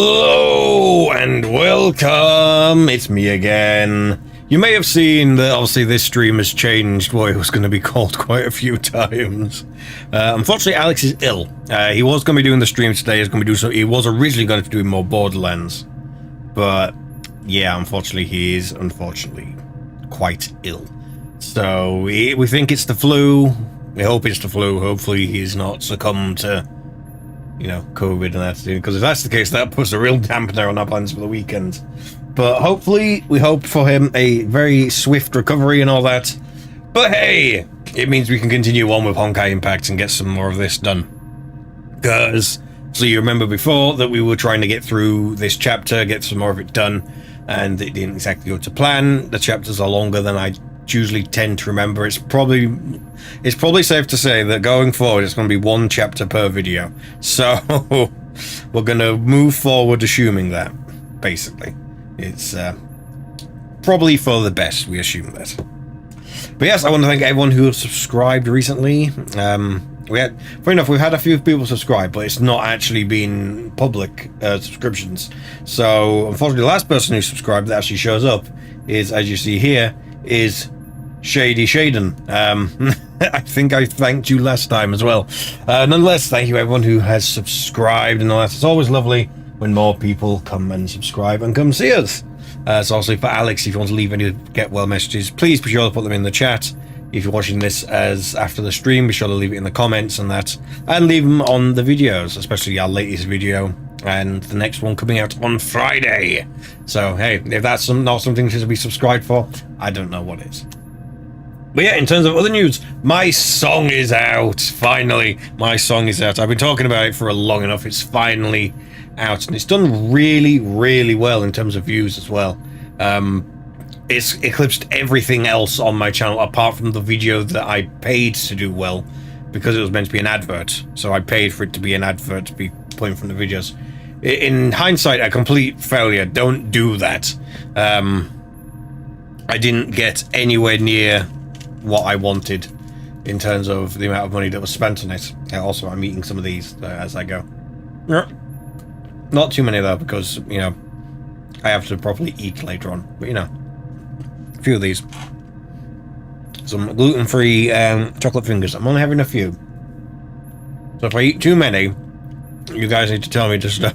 Hello and welcome. It's me again. You may have seen that obviously this stream has changed what it was going to be called quite a few times. Unfortunately, Alex is ill. He was going to be doing the stream today. He was originally going to be doing more Borderlands, but yeah, unfortunately, he is quite ill. So we think it's the flu. We hope it's the flu. Hopefully, he's not succumbed to, COVID and that, because if that's the case, that puts a real dampener on our plans for the weekend. But hopefully, we hope for him a very swift recovery and all that. But hey, it means we can continue on with Honkai Impact and get some more of this done. Because, so you remember before that we were trying to get through this chapter, get some more of it done, and it didn't exactly go to plan. The chapters are longer than I usually tend to remember. It's probably safe to say that going forward it's going to be one chapter per video, so we're going to move forward assuming that basically it's probably for the best. We assume that. But yes, I want to thank everyone who has subscribed recently. Funny enough, we've had a few people subscribe, but it's not actually been public subscriptions. So unfortunately, the last person who subscribed that actually shows up is, as you see here, is Shady Shaden. I think I thanked you last time as well. Nonetheless, thank you everyone who has subscribed and all that. It's always lovely when more people come and subscribe and come see us. So also for Alex, if you want to leave any get well messages, please be sure to put them in the chat. If you're watching this as after the stream, be sure to leave it in the comments and that, and leave them on the videos, especially our latest video and the next one coming out on Friday. So hey, if that's not something to be subscribed for, I don't know what is. But yeah, in terms of other news, my song is out. Finally, my song is out. I've been talking about it for long enough. It's finally out, and it's done really, really well in terms of views as well. It's eclipsed everything else on my channel apart from the video that I paid to do well, because it was meant to be an advert. So I paid for it to be an advert to be put in front of videos. In hindsight, a complete failure. Don't do that. I didn't get anywhere near what I wanted in terms of the amount of money that was spent on it. Also, I'm eating some of these as I go. Not too many though, because I have to properly eat later on. But a few of these. Some gluten-free chocolate fingers. I'm only having a few. So if I eat too many, you guys need to tell me to stop.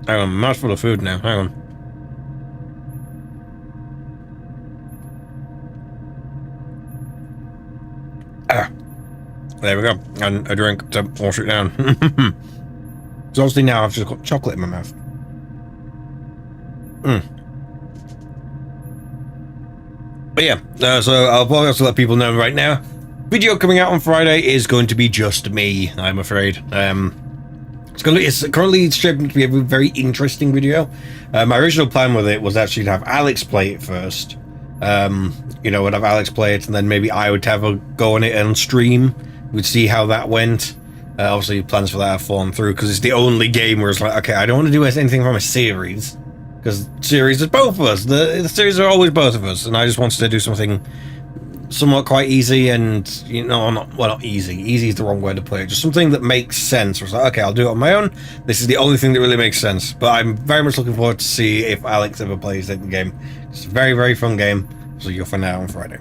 Hang on, mouthful of food now. Hang on. There we go. And a drink to wash it down. So obviously now I've just got chocolate in my mouth. But yeah, so I'll probably also let people know right now. Video coming out on Friday is going to be just me, I'm afraid. It's currently shaping to be a very interesting video. My original plan with it was actually to have Alex play it first. Would have Alex play it, and then maybe I would have a go on it on stream. We'd see how that went. Obviously, plans for that have fallen through because it's the only game where it's like, okay, I don't want to do anything from a series, because series is both of us. The series are always both of us, and I just wanted to do something somewhat quite easy and not easy. Easy is the wrong way to put it. Just something that makes sense. It's like, okay, I'll do it on my own. This is the only thing that really makes sense. But I'm very much looking forward to see if Alex ever plays that game. It's a very, very fun game. So you'll find out on Friday.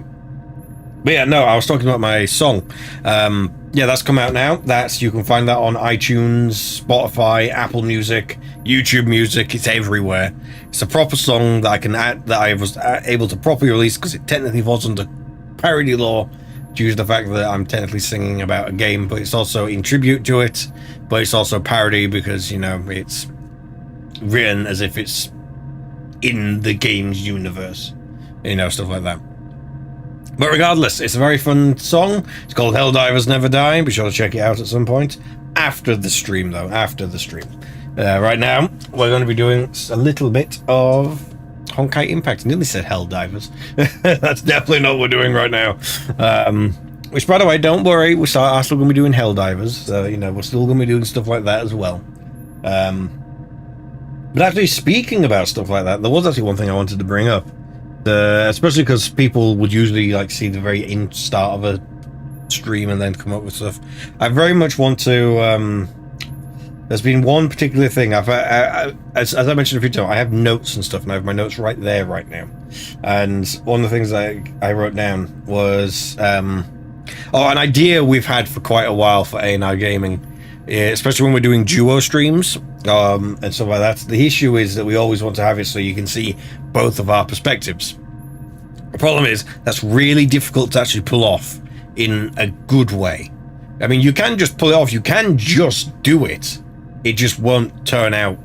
But yeah, no, I was talking about my song. Yeah, that's come out now. You can find that on iTunes, Spotify, Apple Music, YouTube Music. It's everywhere. It's a proper song that I was able to properly release, because it technically falls under parody law due to the fact that I'm technically singing about a game, but it's also in tribute to it, but it's also parody because it's written as if it's in the game's universe, stuff like that. But regardless, it's a very fun song. It's called Helldivers Never Die. Be sure to check it out at some point after the stream, though. After the stream. Right now, we're going to be doing a little bit of Honkai Impact. I nearly said Helldivers. That's definitely not what we're doing right now. Which, by the way, don't worry. We are still going to be doing Helldivers. We're still going to be doing stuff like that as well. But actually, speaking about stuff like that, there was actually one thing I wanted to bring up. Especially because people would usually see the very start of a stream and then come up with stuff. I very much want to There's been one particular thing. As I mentioned a few times, I have notes and stuff, and I have my notes right there right now. And one of the things I wrote down was an idea we've had for quite a while for anrgaming, especially when we're doing duo streams and stuff like that. The issue is that we always want to have it so you can see both of our perspectives. The problem is that's really difficult to actually pull off in a good way. I mean, you can just pull it off. You can just do it. It just won't turn out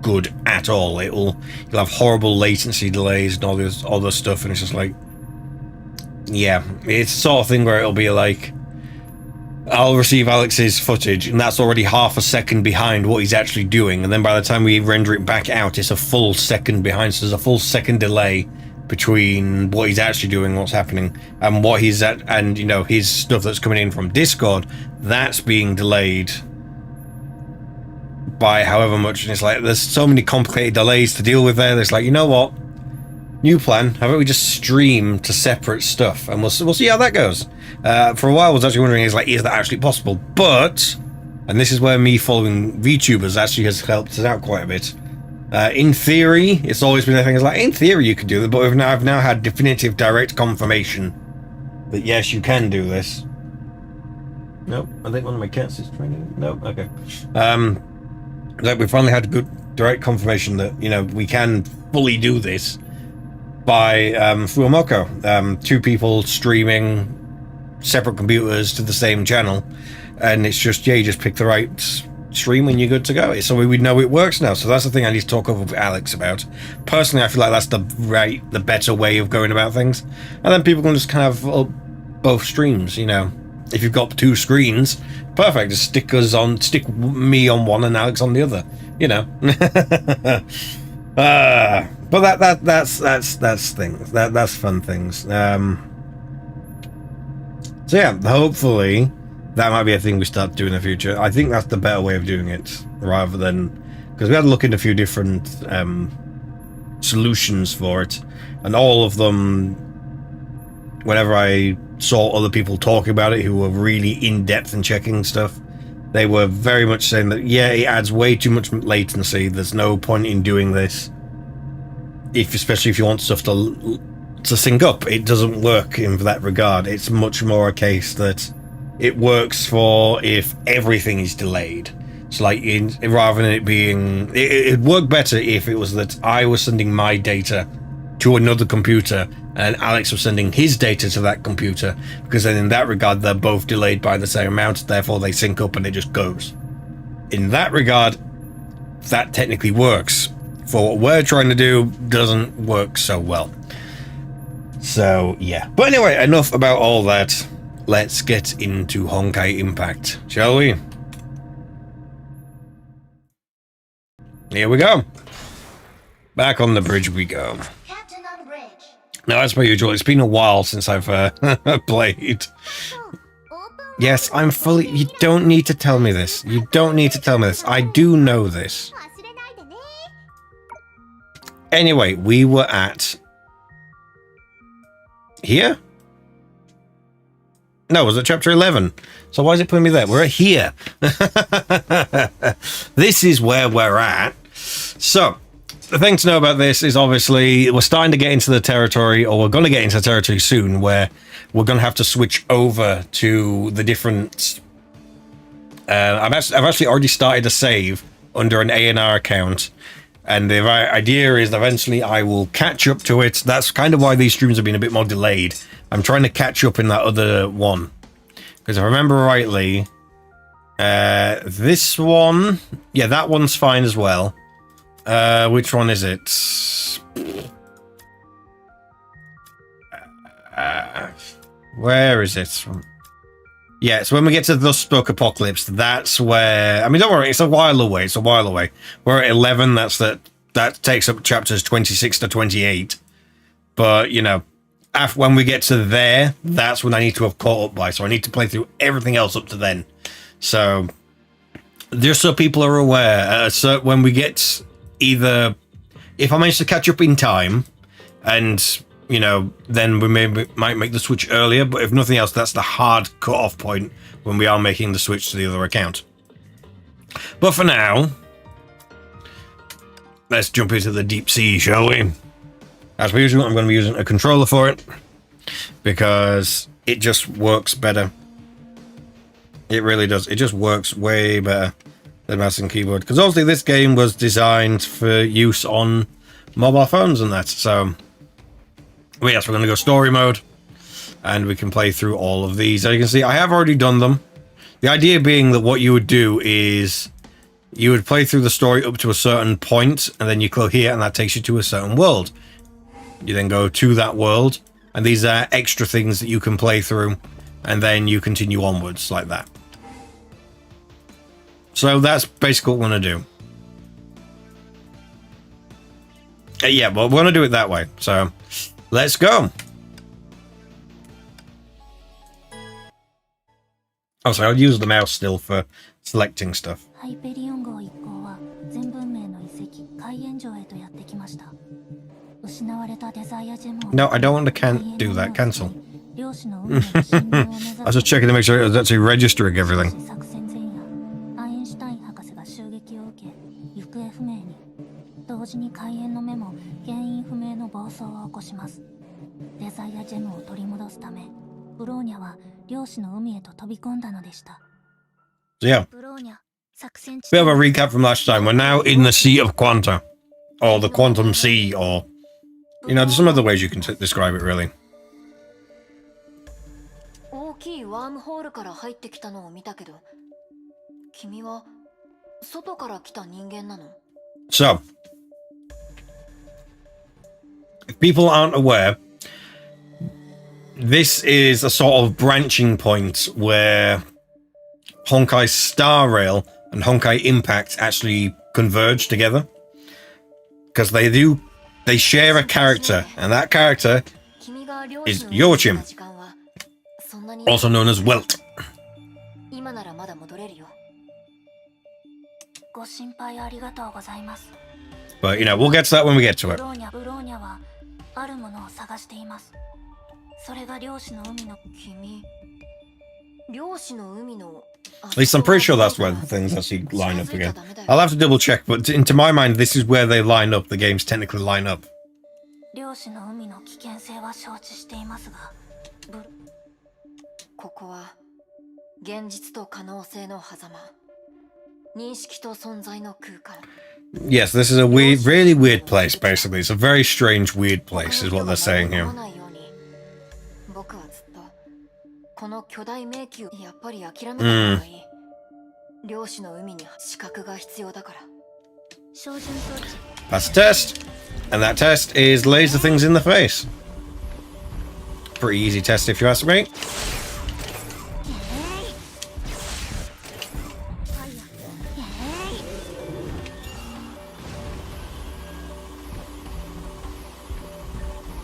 good at all. You'll have horrible latency delays and all this other stuff, and it's just like, yeah, it's the sort of thing where it'll be like, I'll receive Alex's footage, and that's already half a second behind what he's actually doing, and then by the time we render it back out, it's a full second behind, so there's a full second delay between what he's actually doing, what's happening, and what he's at, and you know, his stuff that's coming in from Discord, that's being delayed by however much. And it's like, there's so many complicated delays to deal with there. There's like, you know what, new plan, how about we just stream to separate stuff, and we'll see how that goes. For a while I was actually wondering, is that actually possible? But, and this is where me following VTubers actually has helped us out quite a bit. In theory, it's always been a thing. It's like, in theory you could do it, but I've now had definitive direct confirmation that yes, you can do this. Nope, I think one of my cats is trying to. Nope, okay. Like, we finally had good direct confirmation that, you know, we can fully do this by through a Moko. Two people streaming separate computers to the same channel, and it's just, yeah, you just pick the right stream and you're good to go. So we know it works now. So that's the thing I need to talk over with Alex about. Personally, I feel like that's the better way of going about things, and then people can just kind of have both streams. You know, if you've got two screens, perfect, just stick me on one and Alex on the other, you know. But that's things, that's fun things. So yeah, hopefully that might be a thing we start doing in the future. I think that's the better way of doing it, rather than, because we had to look into a few different solutions for it, and all of them, whenever I saw other people talking about it who were really in-depth and checking stuff, they were very much saying that, yeah, it adds way too much latency, there's no point in doing this, especially if you want stuff to sync up. It doesn't work in that regard. It's much more a case that it works for if everything is delayed. So like, rather than it being, it'd work better if it was that I was sending my data to another computer and Alex was sending his data to that computer, because then in that regard they're both delayed by the same amount, therefore they sync up and it just goes. In that regard, that technically works. For what we're trying to do, doesn't work so well. So yeah, but anyway, enough about all that. Let's get into Honkai Impact, shall we? Here we go. Back on the bridge we go. Captain on bridge. Now, as per usual, it's been a while since I've played. Yes, I'm fully... You don't need to tell me this. You don't need to tell me this. I do know this. Anyway, we were at... Here? No, was it chapter 11? So why is it putting me there? We're at here. This is where we're at. So, the thing to know about this is obviously we're starting to get into the territory, or we're going to get into the territory soon, where we're going to have to switch over to the different... I've actually already started a save under an ANR account, and the idea is eventually I will catch up to it. That's kind of why these streams have been a bit more delayed. I'm trying to catch up in that other one, because if I remember rightly, this one, yeah, that one's fine as well. Which one is it? Where is it? Yeah, so when we get to the Spoke Apocalypse, that's where... I mean, don't worry, it's a while away. It's a while away. We're at 11. That takes up chapters 26 to 28. But, you know, when we get to there, that's when I need to have caught up by. So I need to play through everything else up to then. So, just so people are aware, so when we get either... If I manage to catch up in time, and... you know, then we might make the switch earlier, but if nothing else, that's the hard cut-off point when we are making the switch to the other account. But for now, let's jump into the deep sea, shall we? As usual, I'm going to be using a controller for it because it just works better. It really does. It just works way better than mouse and keyboard. Because obviously this game was designed for use on mobile phones and that. So, well, yes, we're going to go story mode. And we can play through all of these. As you can see, I have already done them. The idea being that what you would do is you would play through the story up to a certain point, and then you click here, and that takes you to a certain world. You then go to that world, and these are extra things that you can play through, and then you continue onwards like that. So that's basically what we're going to do. Yeah, well, we're going to do it that way. So let's go. Oh, sorry, I'll use the mouse still for selecting stuff. No, I don't want to do that. Cancel. I was just checking to make sure it was actually registering everything. So yeah, we have a recap from last time. We're now in the Sea of Quanta, or the Quantum Sea, or, you know, there's some other ways you can describe it, really. So, if people aren't aware, this is a sort of branching point where Honkai Star Rail and Honkai Impact actually converge together. Because they share a character, and that character is Yochim, also known as Welt. But, you know, we'll get to that when we get to it. At least I'm pretty sure that's where things actually line up again. I'll have to double check, but to my mind, this is where they line up. The games technically line up. Yes, this is a weird, really weird place, basically. It's a very strange, weird place, is what they're saying here. Pass the test, and that test is laser things in the face. Pretty easy test, if you ask me.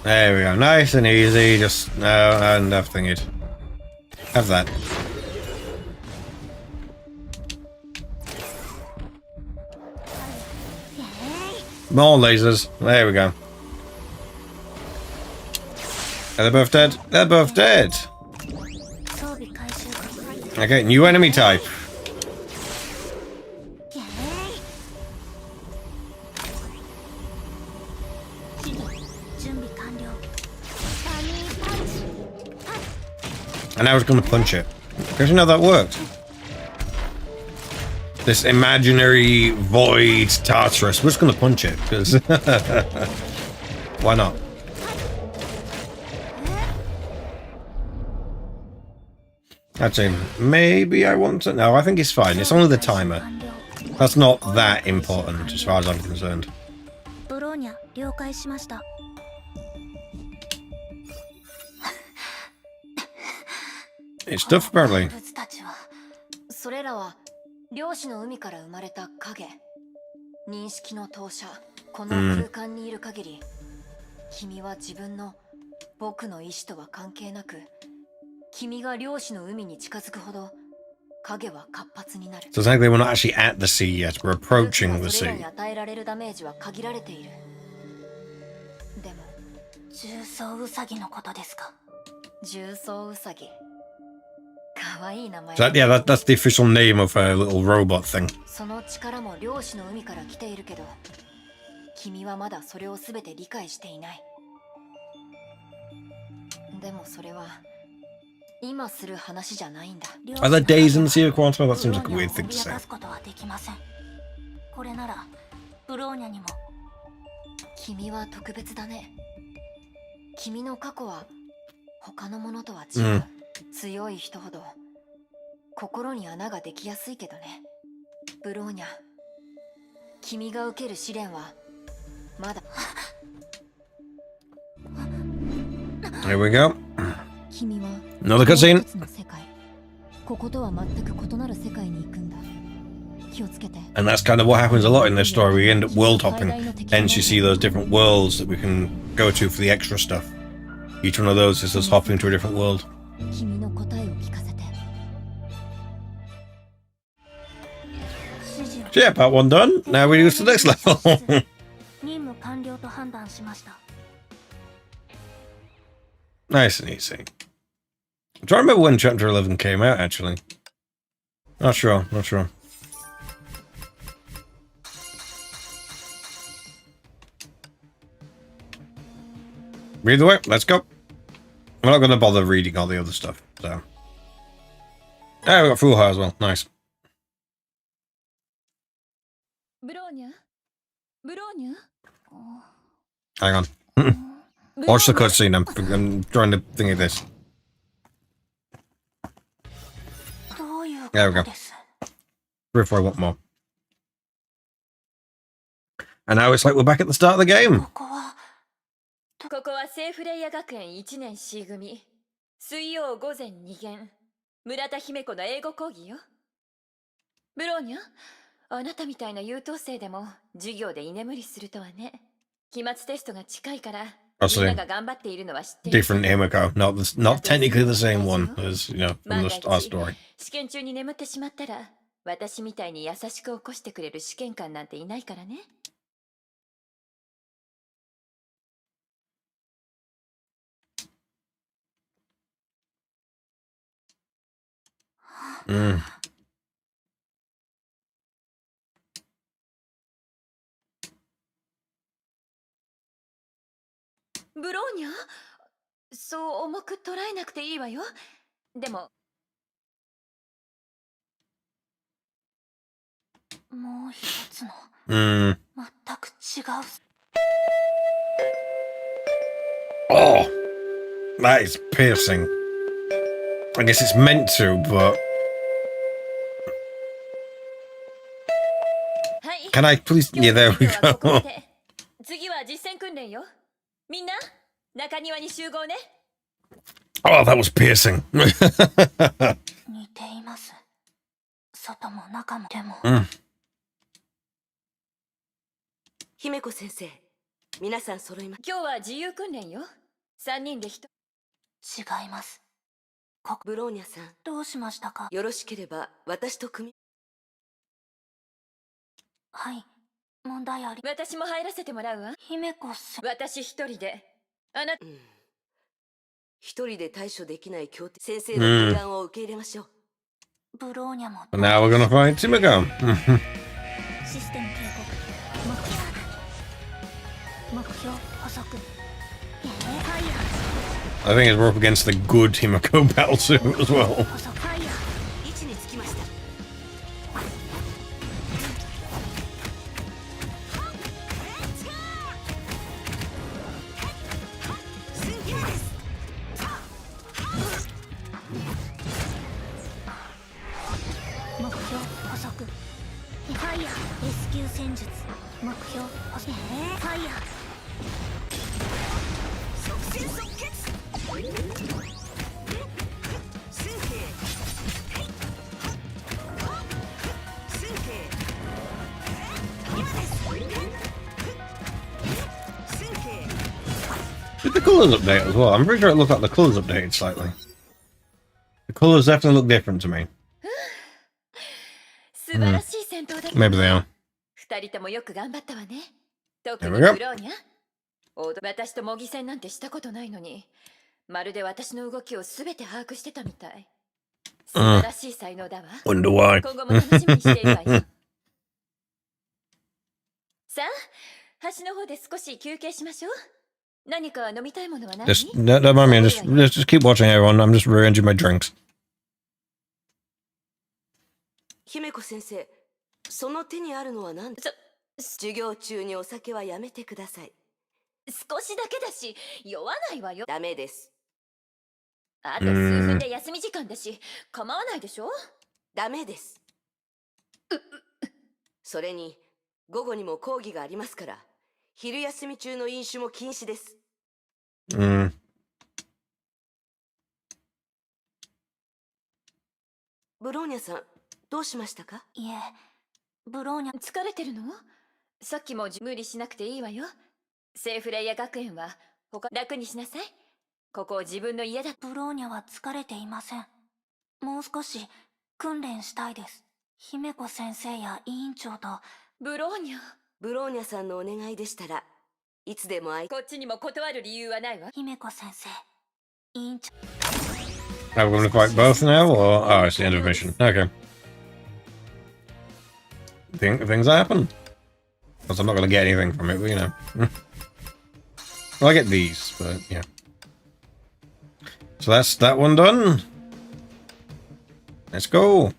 There we go, nice and easy. Just enough thingied. Have that. More lasers. There we go. Are they both dead? They're both dead. Okay, new enemy type. And I was going to punch it. Because you know that worked. This imaginary void Tartarus. We're just going to punch it. Because why not? Actually, maybe I want to... No, I think it's fine. It's only the timer. That's not that important as far as I'm concerned. It's tough, apparently. それらは漁師の海から生まれた影、認識の投射。この空間にいる限り、君は自分の僕の意志とは関係なく、君が漁師の海に近づくほど影は活発になる。So it's like we're not actually at the sea yet. We're approaching the sea. それらに与えられるダメージは限られている。でも、重装ウサギのことですか？重装ウサギ。So yeah, that's the official name of her little robot thing. その力も漁師の海から来ているけど、君はまだそれをすべて理解していない。でもそれは今する話じゃないんだ。 Are there days in the Sea of Quantum? That seems like a weird thing to say. これならブローニャにも。君は特別だね。君の過去は他のものとは違う。強い人ほど心に穴ができやすいけどね。ブローニャ、君が受ける試練はまだ。 Here we go. 君は Another cutscene. こことは全く異なる世界に行くんだ。気をつけて。 And that's kind of what happens a lot in this story. We end up world hopping. Hence you see those different worlds that we can go to for the extra stuff. Each one of those is us hopping to a different world. 君の答えを聞かせて。 So yeah, part 1 done. Now we go to the next level. 任務完了と判断しました。 Nice and easy. I'm trying to remember when chapter 11 came out, actually. Not sure, not sure. Either way, let's go. I'm not going to bother reading all the other stuff, so. Ah, we got Fool Her as well. Nice. Hang on. Watch the cutscene. I'm trying to think of this. There we go. If I want more. And now it's like we're back at the start of the game. ここは聖フレイヤ学園1年 C 組水曜午前2限村田姫子の英語講義よ。ブローニャ、あなたみたいな優等生でも授業で居眠りするとはね。期末テストが近いからみんなが頑張っているのは知っている。 Different Himiko, not technically the same one as, you know, from our story. 試験中に眠ってしまったら私みたいに優しく起こしてくれる試験官なんていないからね。 ブローニャ、そう重く捉えなくていいわよ。でももう一つの全く違う。 Oh, that is piercing. I guess it's meant to, but can I please? Yeah, there we go. 次は実践訓練よ。みんな中庭に集合ね。 Oh, that was piercing. 似ています。外も中もでも。姫子先生、皆さん揃います。今日は自由訓練よ。3人で1人。違います。ブローニャさん、どうしましたか？よろしければ私と組み。はい、問題あり。私も入らせてもらうわ。姫子さん、私一人で。あなた、一人で対処できない協定、先生の提案を受け入れましょう。ブローニャも。Now we're gonna find Himiko. システム警告。目標補足。I think we're up against the good Himiko battle suit as well. Did the colours update as well? I'm pretty sure it looked like the colours updated slightly. The colours definitely look different to me. Maybe they are. There we go. 私と模擬戦なんてしたことないのに、まるで私の動きをすべて把握してたみたい。素晴らしい才能だわ。 Wonder why. 今後も楽しみにしているわよ。さあ、橋の方で少し休憩しましょう。何か飲みたいものはない？ Don't mind me. Just keep watching, everyone. I'm just rearranging my drinks. 姫子先生、その手にあるのは何？授業中にお酒はやめてください。少しだけだし、酔わないわよ。ダメです。あと数分で休み時間だし、構わないでしょ？ダメです。それに、午後にも講義がありますから、昼休み中の飲酒も禁止です。ブローニャさん、どうしましたか？いえ、ブローニャ疲れてるの？さっきも無理しなくていいわよ。セーフレイヤ学園は他楽にしなさい。ここを自分の家だ。ブローニャは疲れていません。もう少し訓練したいです。姫子先生や委員長と。ブローニャさんのお願いでしたらいつでもこっちにも断る理由はないわ。姫子先生、委員長。Are we going to fight both now, or oh, it's the end of mission? Okay. Things happen. Because I'm not going to get anything from it, but you know. Well, I get these, but yeah. So that's that one done. Let's go.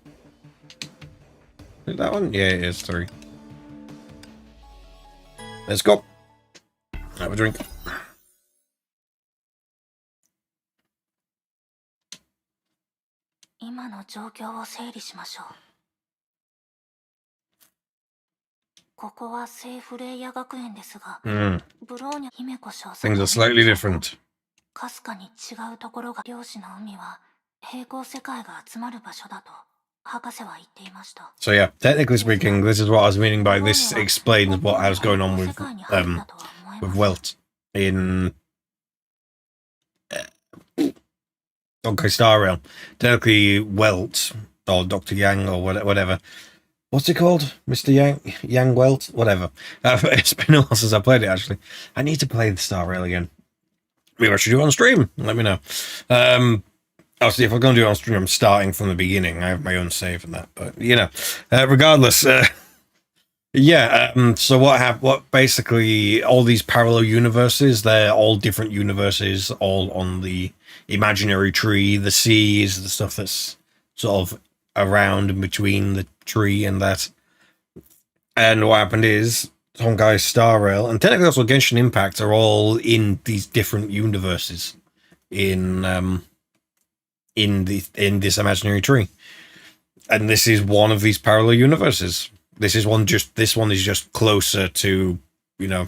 Is that one? Yeah, it is 3. Let's go. Have a drink. 今の状況を整理しましょう。ここは聖フレイヤ学園ですが、ブローニャ姫子少佐 Things are slightly different. かすかに違うところが、漁師の海は平行世界が集まる場所だと博士は言っていました。 So yeah, technically speaking, this is what I was meaning by this explains what was going on with Welt in Honkai Star Rail. Technically, Welt or Dr. Yang or whatever. What's it called? Mr. Yang Welt? Whatever. It's been a while since I played it, actually. I need to play the Star Rail again. Maybe I should do it on stream. Let me know. Obviously, if I'm going to do it on stream, I'm starting from the beginning. I have my own save and that. But, you know, regardless... Yeah, so what basically all these parallel universes, they're all different universes, all on the imaginary tree. The sea is the stuff that's sort of around and between the tree and that. And what happened is Honkai Star Rail and technically also Genshin Impact are all in these different universes in this imaginary tree. And this is one of these parallel universes. This one is just closer to, you know,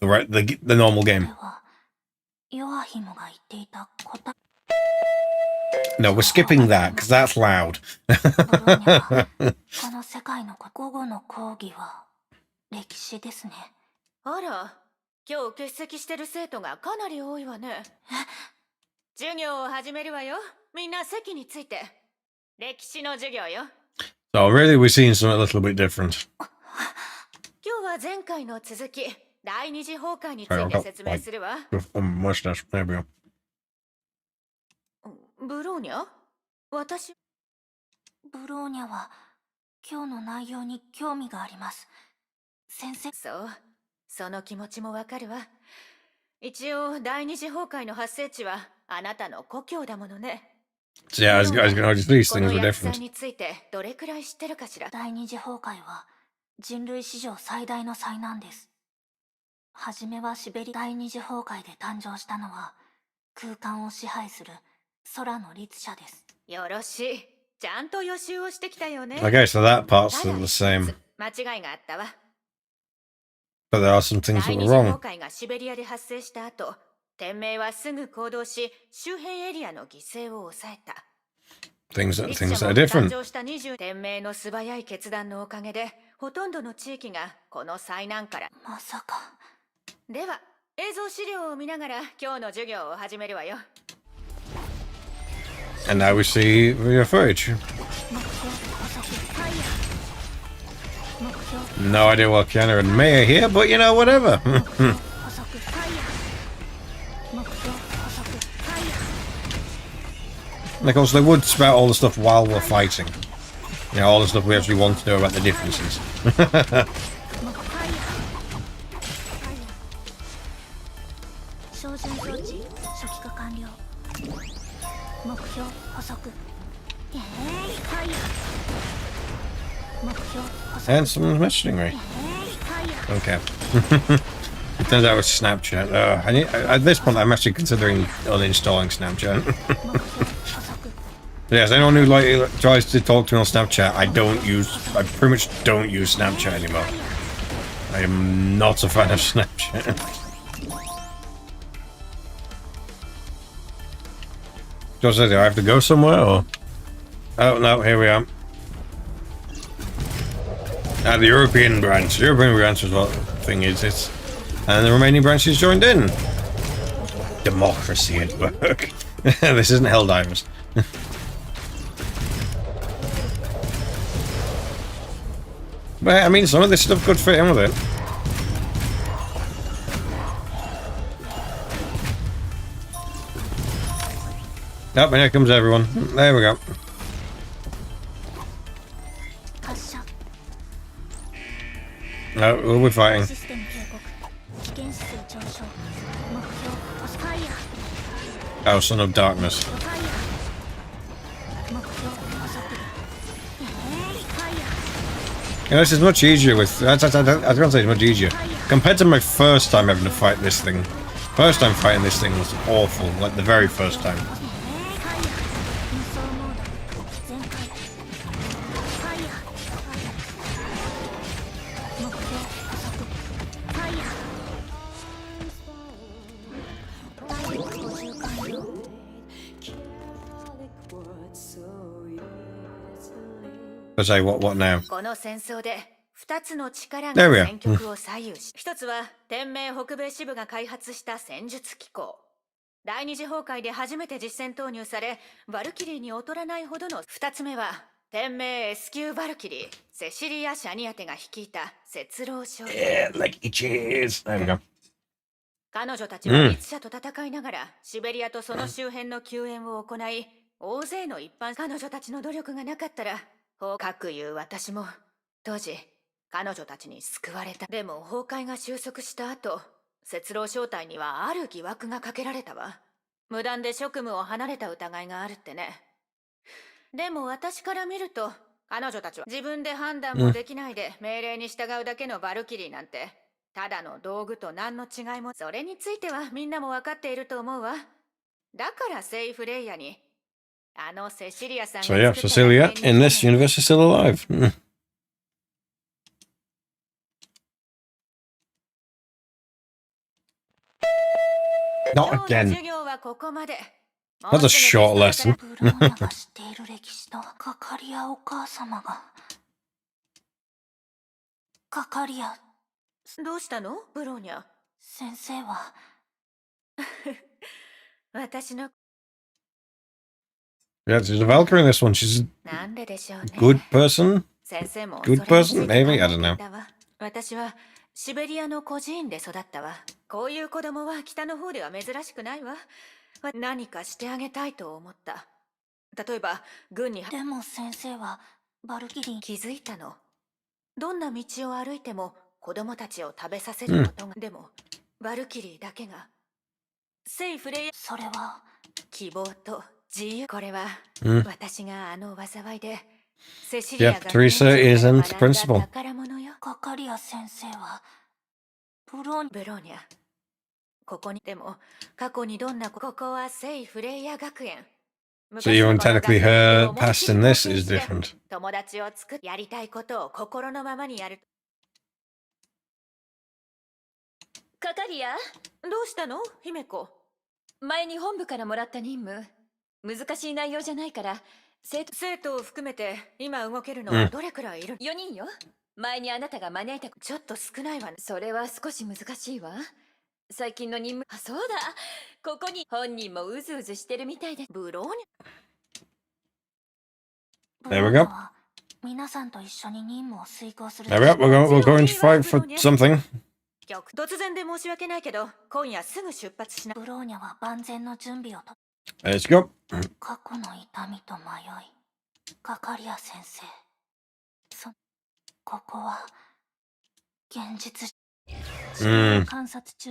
the normal game. No, we're skipping that because that's loud. この世界の午後の講義は歴史ですね。あら、今日欠席してる生徒がかなり多いわね。授業を始めるわよ。みんな席について。歴史の授業よ。So really, we're seeing something a little bit different. 今日は前回の続き、第二次崩壊について説明するわ。Mustache. There we go. ブローニャ？私？ブローニャは今日の内容に興味があります。先生。そう、その気持ちもわかるわ。一応第二次崩壊の発生地はあなたの故郷だものね。So yeah, I was going to notice these things were different. についてどれくらい知ってるかしら。第二次崩壊は人類史上最大の災難です。はじめは第二次崩壊で誕生したのは空間を支配する空の律者です。よろしい。ちゃんと予習をしてきたよね。Okay, so that part's still the same. 間違いがあったわ。But there are some things that were wrong. 第二次崩壊がシベリアで発生した後、天命はすぐ行動し、周辺エリアの犠牲を抑えた。Things that are different. 誕生した天命の素早い決断のおかげで、ほとんどの地域がこの災難から。まさか。では、映像資料を見ながら今日の授業を始めるわよ。And now we see video footage. No idea what Kiana and May are here, but you know, whatever. Like, also, they would spout all the stuff while we're fighting. You know, all the stuff we actually want to know about the differences. And someone's messaging me. Okay. It turns out it's Snapchat. At this point, I'm actually considering uninstalling Snapchat. Yes, anyone who tries to talk to me on Snapchat, I pretty much don't use Snapchat anymore. I am not a fan of Snapchat. Just do I have to go somewhere, or? Oh no, here we are. The European branch. The European branch is what the thing is. And the remaining branches joined in. Democracy at work. This isn't Helldivers. But I mean, some of this stuff could fit in with it. Yep, and here comes everyone. There we go. No, we'll be fighting. Oh, Son of Darkness. You know, this is much easier with... I was gonna say it's much easier. Compared to my first time having to fight this thing. First time fighting this thing was awful, like the very first time. Let's say what now? この戦争で2つの力 There we が are. 戦局を左右し、一つは天命北米支部が開発した戦術機構。第二次崩壊で初めて実戦投入され、バルキリーに劣らないほどの。2つ目は天命 S 級バルキリー、セシリア・シャニアテが率いた節郎将軍。Yeah, like itches. There we go. 彼女たちは密者と戦いながら、シベリアとその周辺の救援を行い、大勢の一般彼女たちの努力がなかったら、かくいう私も当時彼女たちに救われた。でも崩壊が収束した後、節郎正体にはある疑惑がかけられたわ。無断で職務を離れた疑いがあるってね。でも私から見ると、彼女たちは自分で判断もできないで命令に従うだけのバルキリーなんて、ただの道具と何の違いも。それについてはみんなも分かっていると思うわ。だからセイフレイヤに。So yeah, Cecilia in this universe is still alive. Not again. That's a short lesson. どうしたのブローニャ。先生は私の Yeah, she's a Valkyrie in this one. She's a good person. Good person, maybe? I don't know. 私はシベリアの孤児院で育ったわ。こういう子供は北の方では珍しくないわ。何かしてあげたいと思った。例えば軍に。でも先生はバルキリー気づいたの。どんな道を歩いても子供たちを食べさせることが、でもバルキリーだけがセイフレイ。それは希望と自由。これは私が災いでセシリアが Teresa isn't the principal. 宝物よ。カカリア先生はブローニャ。ここにでも過去にどんなここはセイフレイヤ学園。So even technically her past in this is different. 友達を作ってやりたいことを心のままにやる。カカリア、どうしたの姫子。前に本部からもらった任務。難しい内容じゃないから生徒を含めて今動けるのはどれくらいいる、4人よ。前にあなたが招いた。ちょっと少ないわね。それは少し難しいわ。最近の任務。あ、そうだ、ここに本人もうずうずしてるみたいで。ブローニャ。 There we go. 皆さんと一緒に任務を遂行する。 There we go. We're going to fight for something. 突然で申し訳ないけど今夜すぐ出発しな。ブローニャは万全の準備をと。Let's go. 過去の痛みと迷い、かかりや先生。ここは現実。観察中。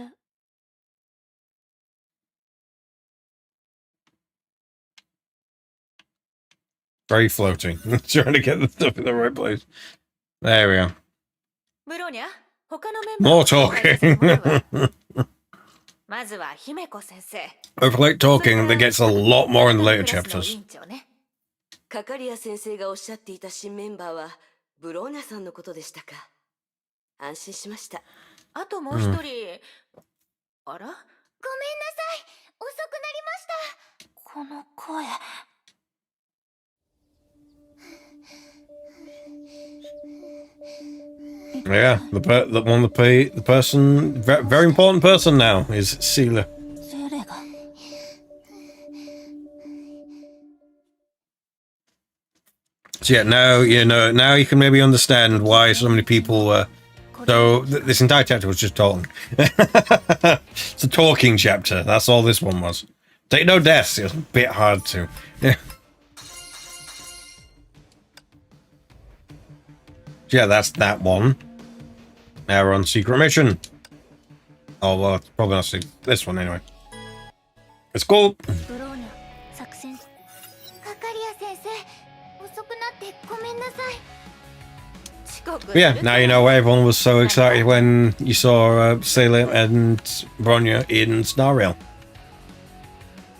Very floating. Trying to get the stuff in the right place. There we go. ブローニャ、他のメンバー More を紹介させてもらうわ talking. まずは姫子先生。 If I like talking, that gets a lot more in the later chapters. かかりや先生がおっしゃっていた新メンバーはブローニャさんのことでしたか。安心しました。あともう一人、あら？ごめんなさい。遅くなりました。この声。Yeah, the person, very important person now is Seela. So yeah, now you can maybe understand why so many people. So this entire chapter was just talking. It's a talking chapter. That's all this one was. Take no deaths. It was a bit hard to. Yeah. Yeah, that's that one. Now we're on secret mission. Oh well, it's probably not this one anyway. Let's go. Yeah, now you know why everyone was so excited when you saw Seela and Bronya in Star Rail.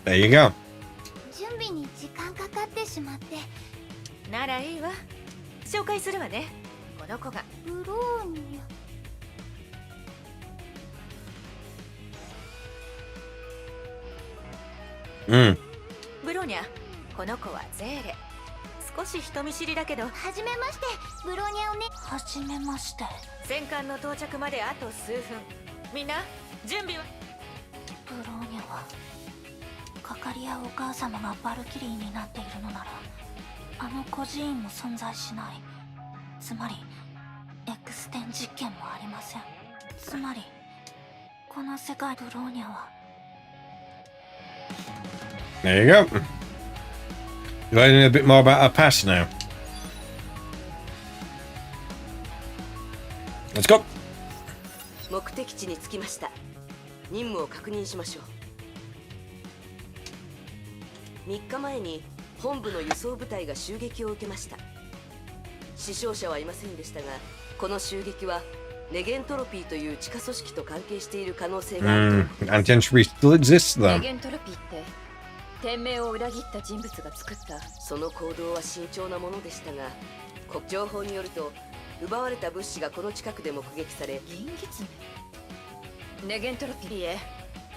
There you go. ならいいわ。紹介するわね。この子がブローニャ。ブローニャ、この子はゼーレ。少し人見知りだけど。はじめまして、ブローニャをね。はじめまして。戦艦の到着まであと数分。みんな準備は？ブローニャはかかりやお母様がバルキリーになっているのなら、あの孤児院も存在しない。つまり X 点実験もありません。つまりこの世界ブローニャは。 There you go. You're learning a bit more about our past now. Let's go. 目的地に着きました。任務を確認しましょう。3日前に本部の輸送部隊が襲撃を受けました。死傷者はいませんでしたが、この襲撃はネゲントロピーという地下組織と関係している可能性があると。Anti-entropy still exists though. ネゲントロピーって天命を裏切った人物が作った。その行動は慎重なものでしたが、情報によると奪われた物資がこの近くで目撃され。銀狐？ネゲントロピーへ。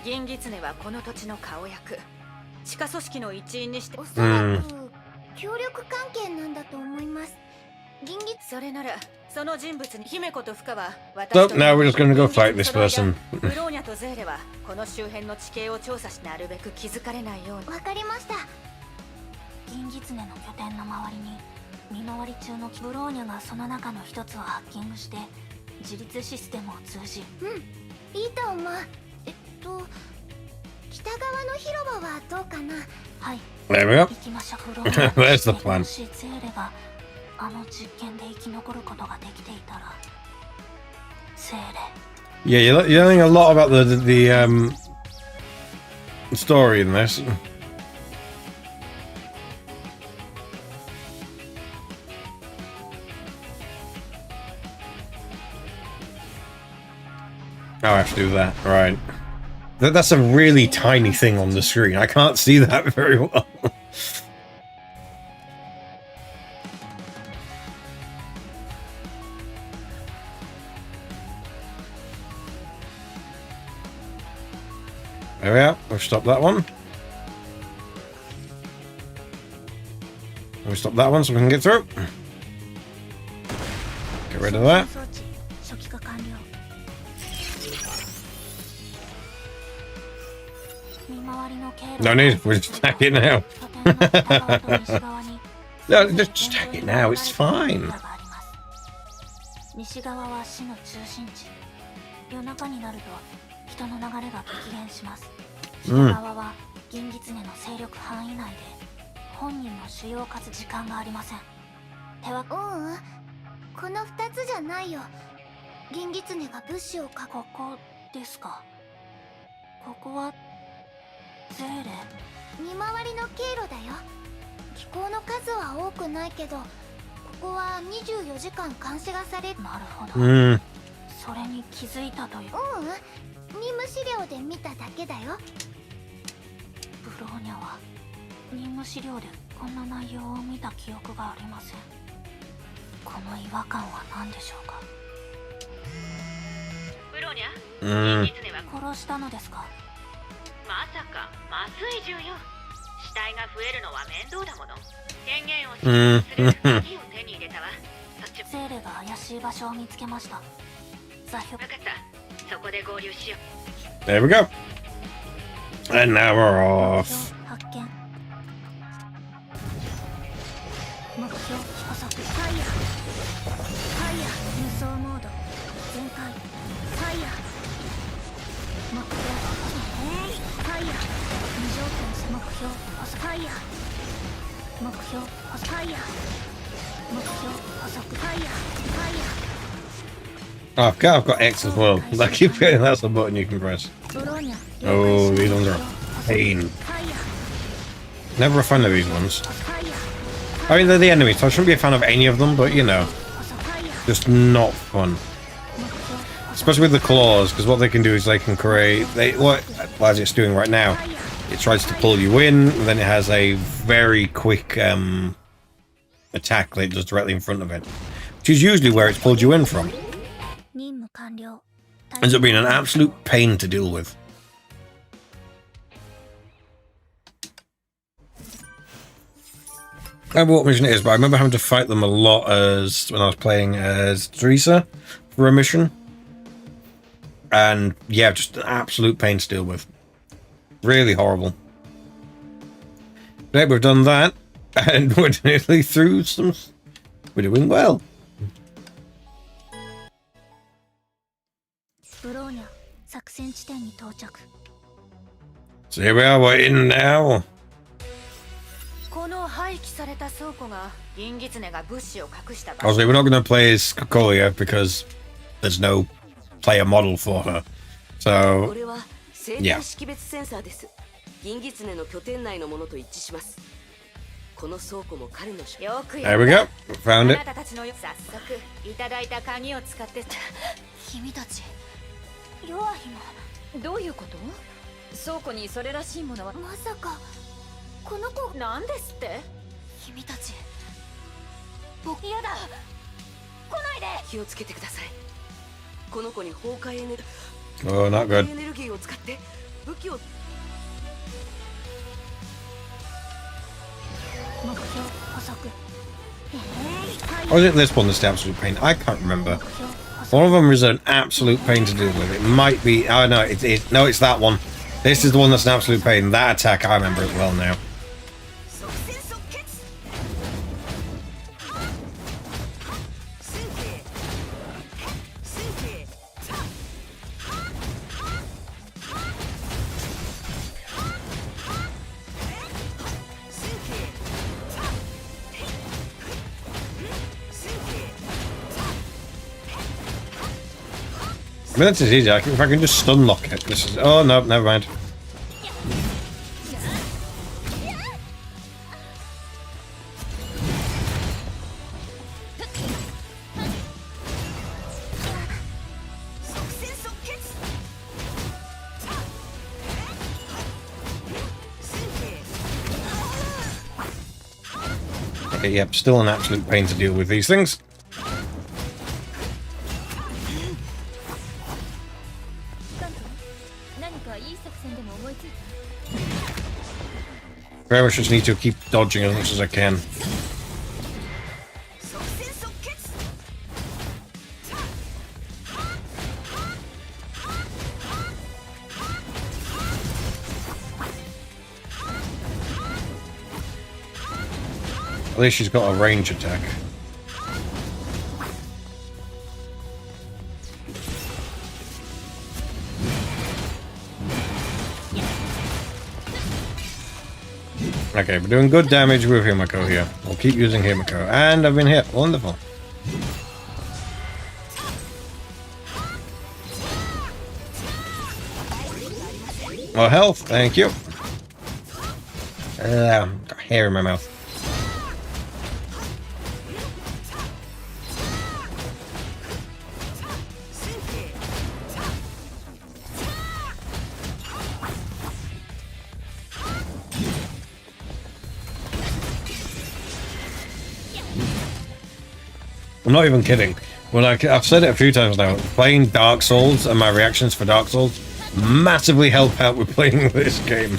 銀狐はこの土地の顔役。地下組織の一員にして。おそらく協力関係なんだと思います。銀狐。それならその人物に姫子とフカは私と。So now we're just gonna go fight this person. ブローニャとゼーレはこの周辺の地形を調査し、なるべく気づかれないように。わかりました。銀狐の拠点の周りに見回り中のブローニャがその中の一つをハッキングして自立システムを通じ。いいと思う。北側の広場はどうかな。はい。There we go. 行きましょう。ブローニャ There's the plan. もしゼーレがあの実験で生き残ることができていたら。ゼーレ。Yeah, you're learning a lot about the story in this. Oh, I have to do that. Right. That's a really tiny thing on the screen. I can't see that very well. There we are. We'll stop that one. We'll stop that one so we can get through. Get rid of that. No need. We'll just attack it now. No, just attack it now. It's fine. 西側は市の中心地。夜中になると人の流れが激減します。左側は銀狐の勢力範囲内で本人の主要かつ時間がありません。手はこの2つじゃないよ。銀狐が物資をここですか。ここはゼーレ。見回りの経路だよ。機構の数は多くないけど、ここは24時間監視がされる。なるほど。それに気づいたという。任務資料で見ただけだよ。ブローニャは任務資料でこんな内容を見た記憶がありません。この違和感は何でしょうか。ブローニャ、銀狐は殺したのですか。まさか麻酔銃よ。死体が増えるのは面倒だもの。権限を使用する鍵を手に入れたわ。ゼーレが怪しい場所を見つけました。座標。分かった。そこで合流しよう。 There we go. And now we're off. 発見。目標補足。ファイヤー。ファイヤー。輸送モード全開。ファイヤー。目標ファイヤー。無条件目標補足。ファイヤー。目標補足。ファイヤー。目標補足。ファイヤー。ファイヤー。Oh, I've got X as well. I keep forgetting that's a button you can press. Oh, these ones are a pain. Never a fan of these ones. I mean, they're the enemies, so I shouldn't be a fan of any of them, but you know, just not fun. Especially with the claws, because what they can do is they can create... what as it's doing right now, it tries to pull you in, and then it has a very quick attack that it does directly in front of it, which is usually where it's pulled you in from. Ends up being an absolute pain to deal with. I don't know what mission it is, but I remember having to fight them a lot as when I was playing as Teresa for a mission. And yeah, just an absolute pain to deal with. Really horrible. But we've done that, and we're nearly through some... We're doing well. So here we are, we're in now. この廃棄された倉庫が銀狐が物資を隠した場所。 Obviously, we're not going to play as Kokolia because there's no player model for her. So, これは生体識別センサーです。銀狐の拠点内のものと一致します。この倉庫も彼の所有。よく there we go. Found あ it. なたたちの早速いただいた鍵を使って君たち弱いも。どういうこと？倉庫にそれらしいものはまさかこの子。なんですって？君たち嫌だ。来ないで。気をつけてください。この子に崩壊エネル Oh, not エ good. ネルギーを使って武器を。目標補足。 Or is it this one that's the absolute pain? I can't remember. One of them is an absolute pain to deal with. It might be... Oh, no, no, it's that one. This is the one that's an absolute pain. That attack, I remember it well now. I mean, this is easy. If I can just stun lock it. This is... Oh, no, never mind. Okay, yep, still an absolute pain to deal with these things. Very much just need to keep dodging as much as I can. At least she's got a range attack. Okay, we're doing good damage with Himiko here. We'll keep using Himiko. And I've been hit. Wonderful. More health. Thank you. Got hair in my mouth. I'm not even kidding. Well, I've said it a few times now. Playing Dark Souls and my reactions for Dark Souls massively help out with playing this game.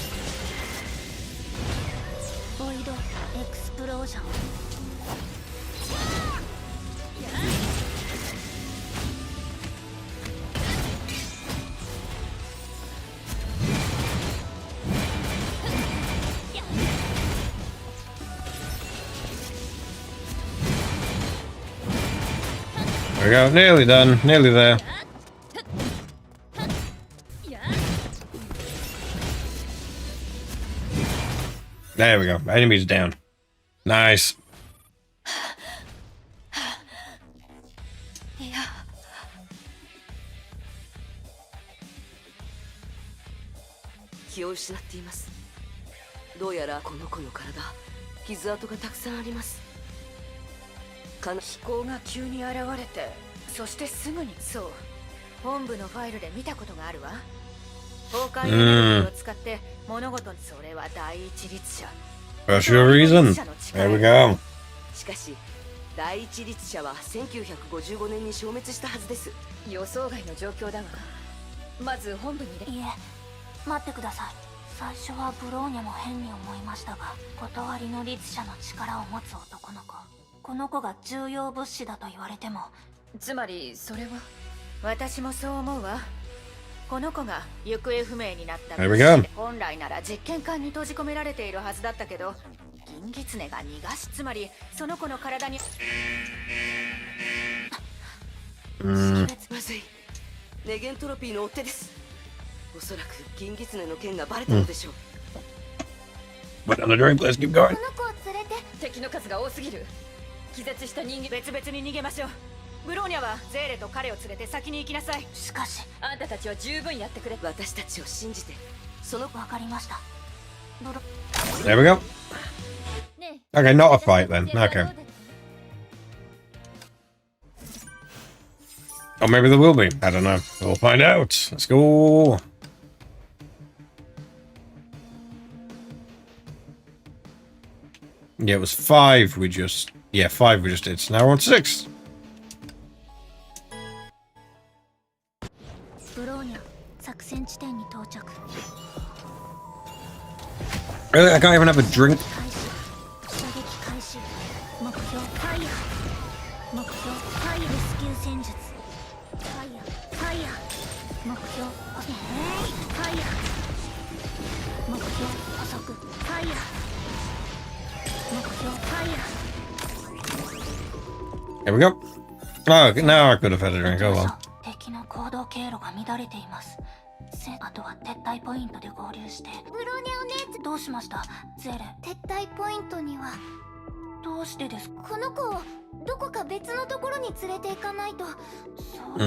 There we go. Nearly done. Nearly there. There we go. Enemies down. Nice. 気を失っています。どうやらこの子の体、傷跡がたくさんあります。飛行が急に現れて、そしてすぐに。そう、本部のファイルで見たことがあるわ。崩壊エネルギーを使って物事に、それは第一律者。What's your reason? There we go. しかし第一律者は1955年に消滅したはずです。予想外の状況だが、まず本部に。いえ、待ってください。最初はブローニャも変に思いましたが、断りの律者の力を持つ男の子。この子が重要物資だと言われても。つまりそれは。私もそう思うわ。この子が行方不明になった物資で、本来なら実験管に閉じ込められているはずだったけど、銀狐が逃がし、つまりその子の体に。まずい。ネゲントロピーの追っ手です。おそらく銀狐の件がバレたのでしょう。But on the drink, let's keep going. この子を連れて。敵の数が多すぎる。気絶した人間、別々に逃げましょう。ブローニャはゼーレと彼を連れて先に行きなさい。しかし、あんたたちは十分やってくれ。私たちを信じて。その子。わかりました。There we go. Okay, not a fight then. Okay. Or maybe there will be. I don't know. We'll find out. Let's go. Yeah, it was 5 we just... Yeah, 5 we just did. So now we're on 6. ブローニャ、作戦地点に到着。Really? I can't even have a drink? 射撃開始。目標ファイヤー。目標ファイヤー。レスキュー戦術。ファイヤー、ファイヤー。目標ファイヤー。目標補足。ファイヤー。目標ファイヤー。 There we go. Oh, now I could have had a drink. Oh well. 敵の行動経路が乱れています。あとは撤退ポイントで合流して。ブローニャお姉ちゃん、どうしました？ゼレ。撤退ポイントには。どうしてですか？この子をどこか別のところに連れて行かないと。そう。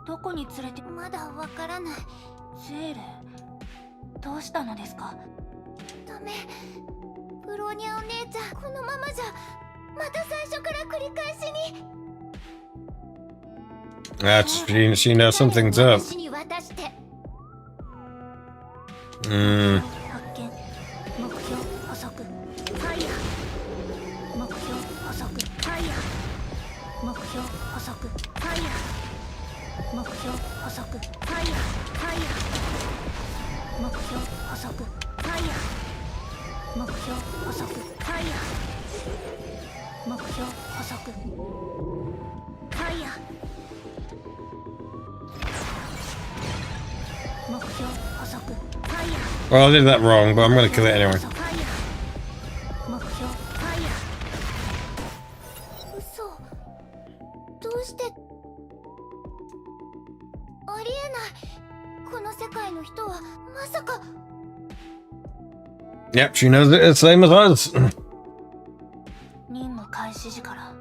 どこに連れて？まだわからない。ゼレ、どうしたのですか？ダメ。ブローニャお姉ちゃん、このままじゃまた最初から繰り返しに。That's she knows something's up. 私に渡して。発見。目標補足。ファイヤー。目標補足。ファイヤー。目標補足。ファイヤー。目標補足。ファイヤー。ファイヤー。目標補足。ファイヤー。目標補足。ファイヤー。目標補足。ファイヤー。目標補足。ファイヤー。 Well, I did that wrong, but I'm gonna kill it anyway. 目標ファイヤー。嘘。どうして。ありえない。この世界の人はまさか。Yep, she knows it the same as us. 任務開始時から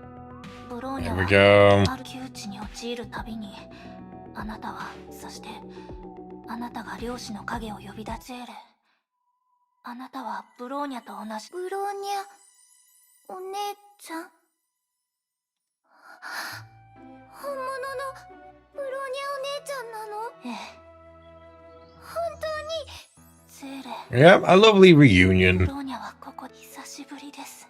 ブローニャ Here we は go. ある窮地に陥るたびにあなたはそしてあなたが漁師の影を呼び出せる。あなたはブローニャと同じ。ブローニャお姉ちゃん、本物のブローニャお姉ちゃんなの？ええ、本当に。ゼーレ、 Yep, a lovely ブ reunion. ローニャはここ久しぶりです。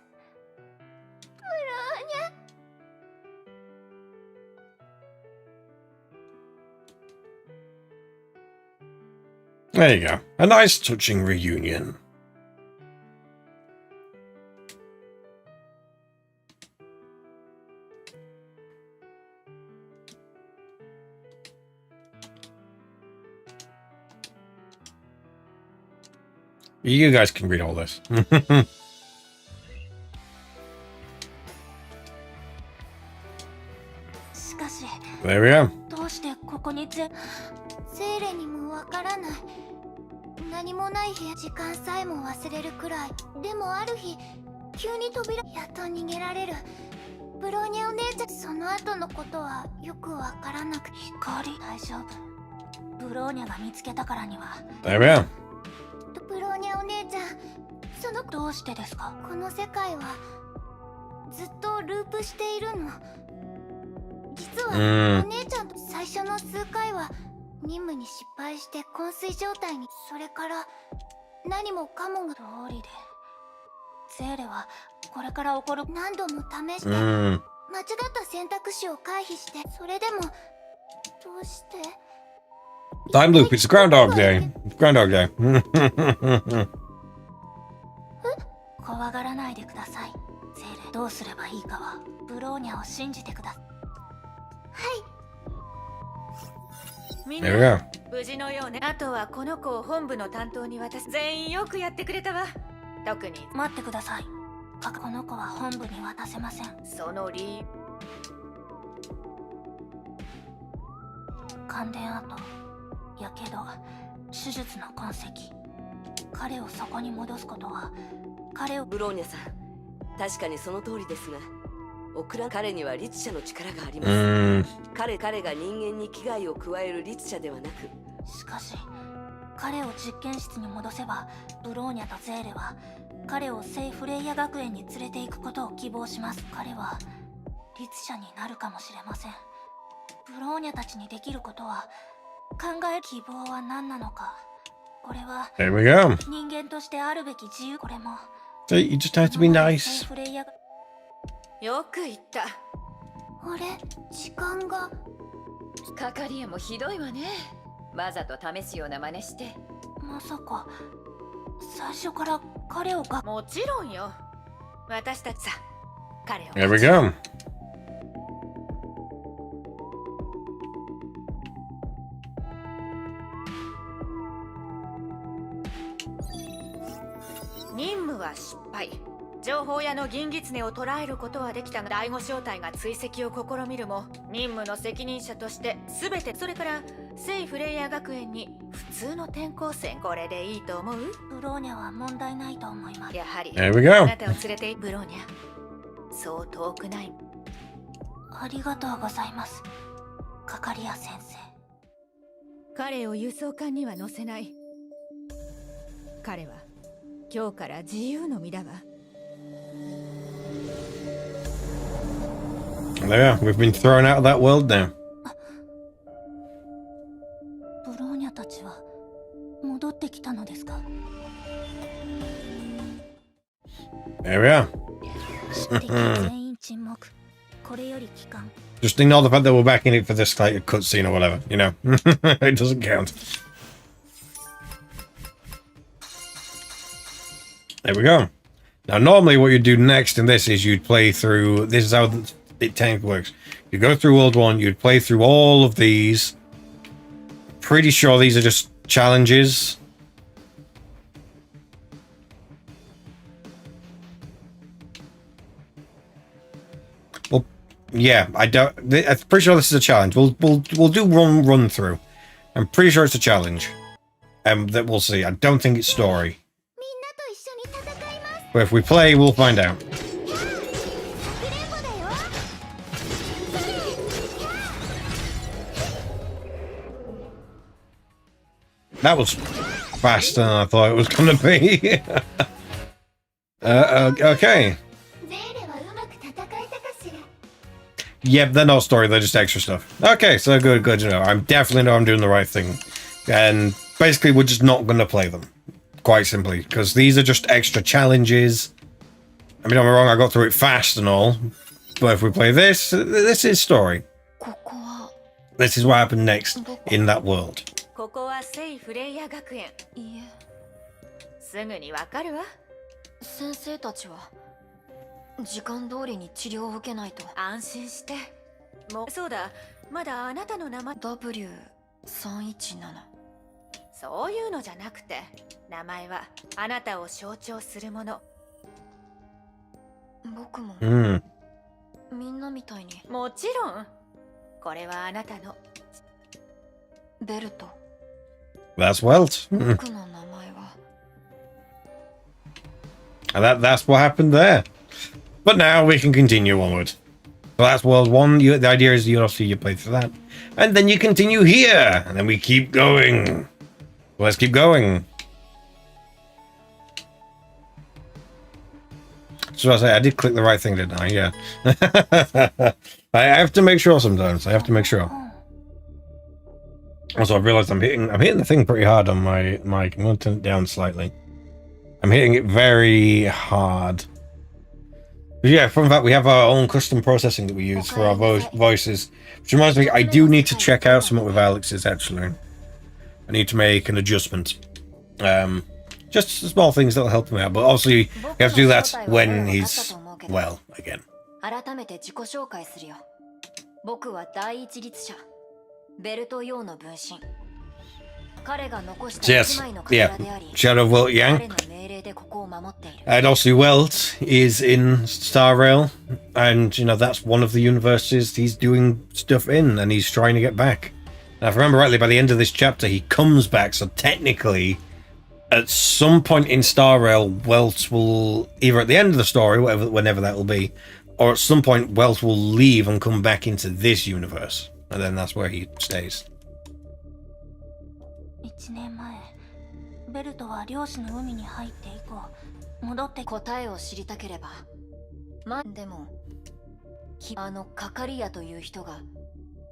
There you go. A nice, touching reunion. You guys can read all this. しかし There we go. どうしてここにゼーレにもわからない。何もない部屋、時間さえも忘れるくらい。でもある日急に扉、やっと逃げられる。ブローニャお姉ちゃん、その後のことはよくわからなく。光、大丈夫。ブローニャが見つけたからには。 There we go. ブローニャお姉ちゃん、そのどうしてですか？この世界はずっとループしているの。実はお姉ちゃんと最初の数回は任務に失敗して昏睡状態に。それから何もかもが通りで、ゼーレはこれから起こる何度も試して間違った選択肢を回避して、それでもどうして Time loop. It's Groundhog Day. Groundhog Day. 怖がらないでください。ゼーレ、どうすればいいかはブローニャを信じてください。みん There we な go. 無事のようね。あとはこの子を本部の担当に渡す。全員よくやってくれたわ。特に待ってください。この子は本部に渡せません。その理由。感電跡、やけど、手術の痕跡。彼をそこに戻すことは彼を。ブローニャさん、確かにその通りですが、彼には律者の力があります。彼が人間に危害を加える律者ではなく。しかし彼を実験室に戻せばブローニャとゼーレは彼を聖フレイヤ学園に連れて行くことを希望します。彼は律者になるかもしれません。ブローニャたちにできることは考える。希望は何なのか。これは There we go. 人間としてあるべき自由。これも So you just have to be 聖 nice. フレイヤ。よく言った。あれ、時間が。かかり屋もひどいわね。わざと試すような真似して。まさか最初から彼をが。もちろんよ。私たちさ、彼を。 There we go. 任務は失敗。情報屋の銀狐を捕らえることはできたが、第五小隊が追跡を試みるも任務の責任者として全て。それから聖フレイヤ学園に普通の転校生。これでいいと思う？ブローニャは問題ないと思います。やはり There we あ go. なたを連れてブローニャ、そう遠くない。ありがとうございます、カカリア先生。彼を輸送艦には乗せない。彼は今日から自由の身だわ。 There, we've been thrown out of that world now. ブローニャたちは戻ってきたのですか？ There we are. 敵全員沈黙。これより帰還。 Just ignore the fact that we're back in it for this like cutscene or whatever, you know. It doesn't count. There we go. Now, normally what you'd do next in this is you'd play through... This is how it technically works. You go through World 1, you'd play through all of these. Pretty sure these are just challenges. Well, yeah, I'm pretty sure this is a challenge. We'll do run through. I'm pretty sure it's a challenge. That we'll see. I don't think it's story. みんなと一緒に But if we play, we'll find out. That was faster than I thought it was going to be. Okay. Yep, they're not story, they're just extra stuff. Okay, so good to know. I definitely know I'm doing the right thing. And basically, we're just not going to play them. Quite simply. Because these are just extra challenges. I mean, don't get me wrong, I got through it fast and all. But if we play this, this is story. This is what happened next in that world. ここは聖フレイヤ学園。いえ、すぐにわかるわ。先生たちは時間通りに治療を受けないと。安心して。もうそうだ、まだあなたの名前 W317。そういうのじゃなくて、名前はあなたを象徴するもの。僕も、みんなみたいに。もちろん。これはあなたのベルト。That's Welt. 僕の名前は。And that's what happened there. But now we can continue onward. So that's World 1. The idea is you play through that. And then you continue here. And then we keep going. Let's keep going. So I say I did click the right thing, didn't I? Yeah. I have to make sure sometimes. I have to make sure. Also, I've realized I'm hitting the thing pretty hard on my mic. I'm going to turn it down slightly. I'm hitting it very hard. But yeah, fun fact, we have our own custom processing that we use for our voices. Which reminds me, I do need to check out something with Alex's, actually. I need to make an adjustment. Just small things that'll help him out. But obviously, we have to do that when he's well again. 改めて自己紹介するよ。僕は第一律者。ベルト用の分身。彼が残した一枚の刀であり、Shadow of Welt Yang. 彼の命令でここを守っている。And obviously Welt is in Star Rail, and you know that's one of the universes he's doing stuff in, and he's trying to get back. Now, if I remember rightly, by the end of this chapter, he comes back. So technically, at some point in Star Rail, Welt will either at the end of the story, whenever that will be, or at some point, Welt will leave and come back into this universe, and then that's where he stays. 1年前、ベルトは漁師の海に入って以降、戻って答えを知りたければ、でも、あのカカリアという人が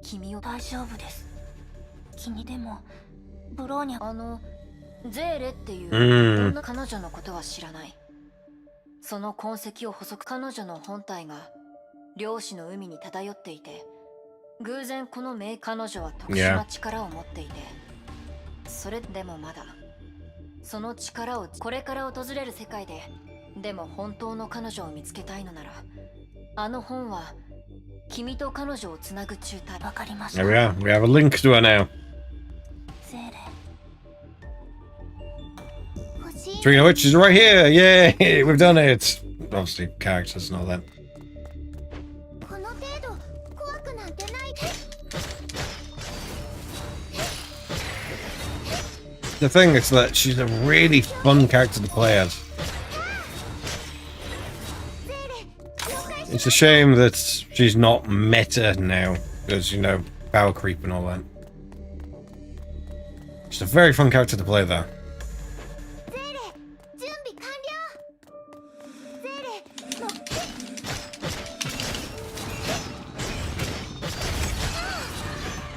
君を。大丈夫です。君でもブローニャゼーレっていう彼女のことは知らない。その痕跡を捕捉。彼女の本体が漁師の海に漂っていて、偶然この彼女は特殊な力を持っていて、それでもまだその力をこれから訪れる世界で、でも本当の彼女を見つけたいのなら、あの本は君と彼女をつなぐ中隊。わかりました。 There we are. We have a link to her now. ゼーレ。 Speaking of which, she's right here. Yay! We've done it. Obviously, characters and all that. この程度怖くなんてない。 The thing is that she's a really fun character to play as. It's a shame that she's not meta now, because, you know, power creep and all that. She's a very fun character to play there.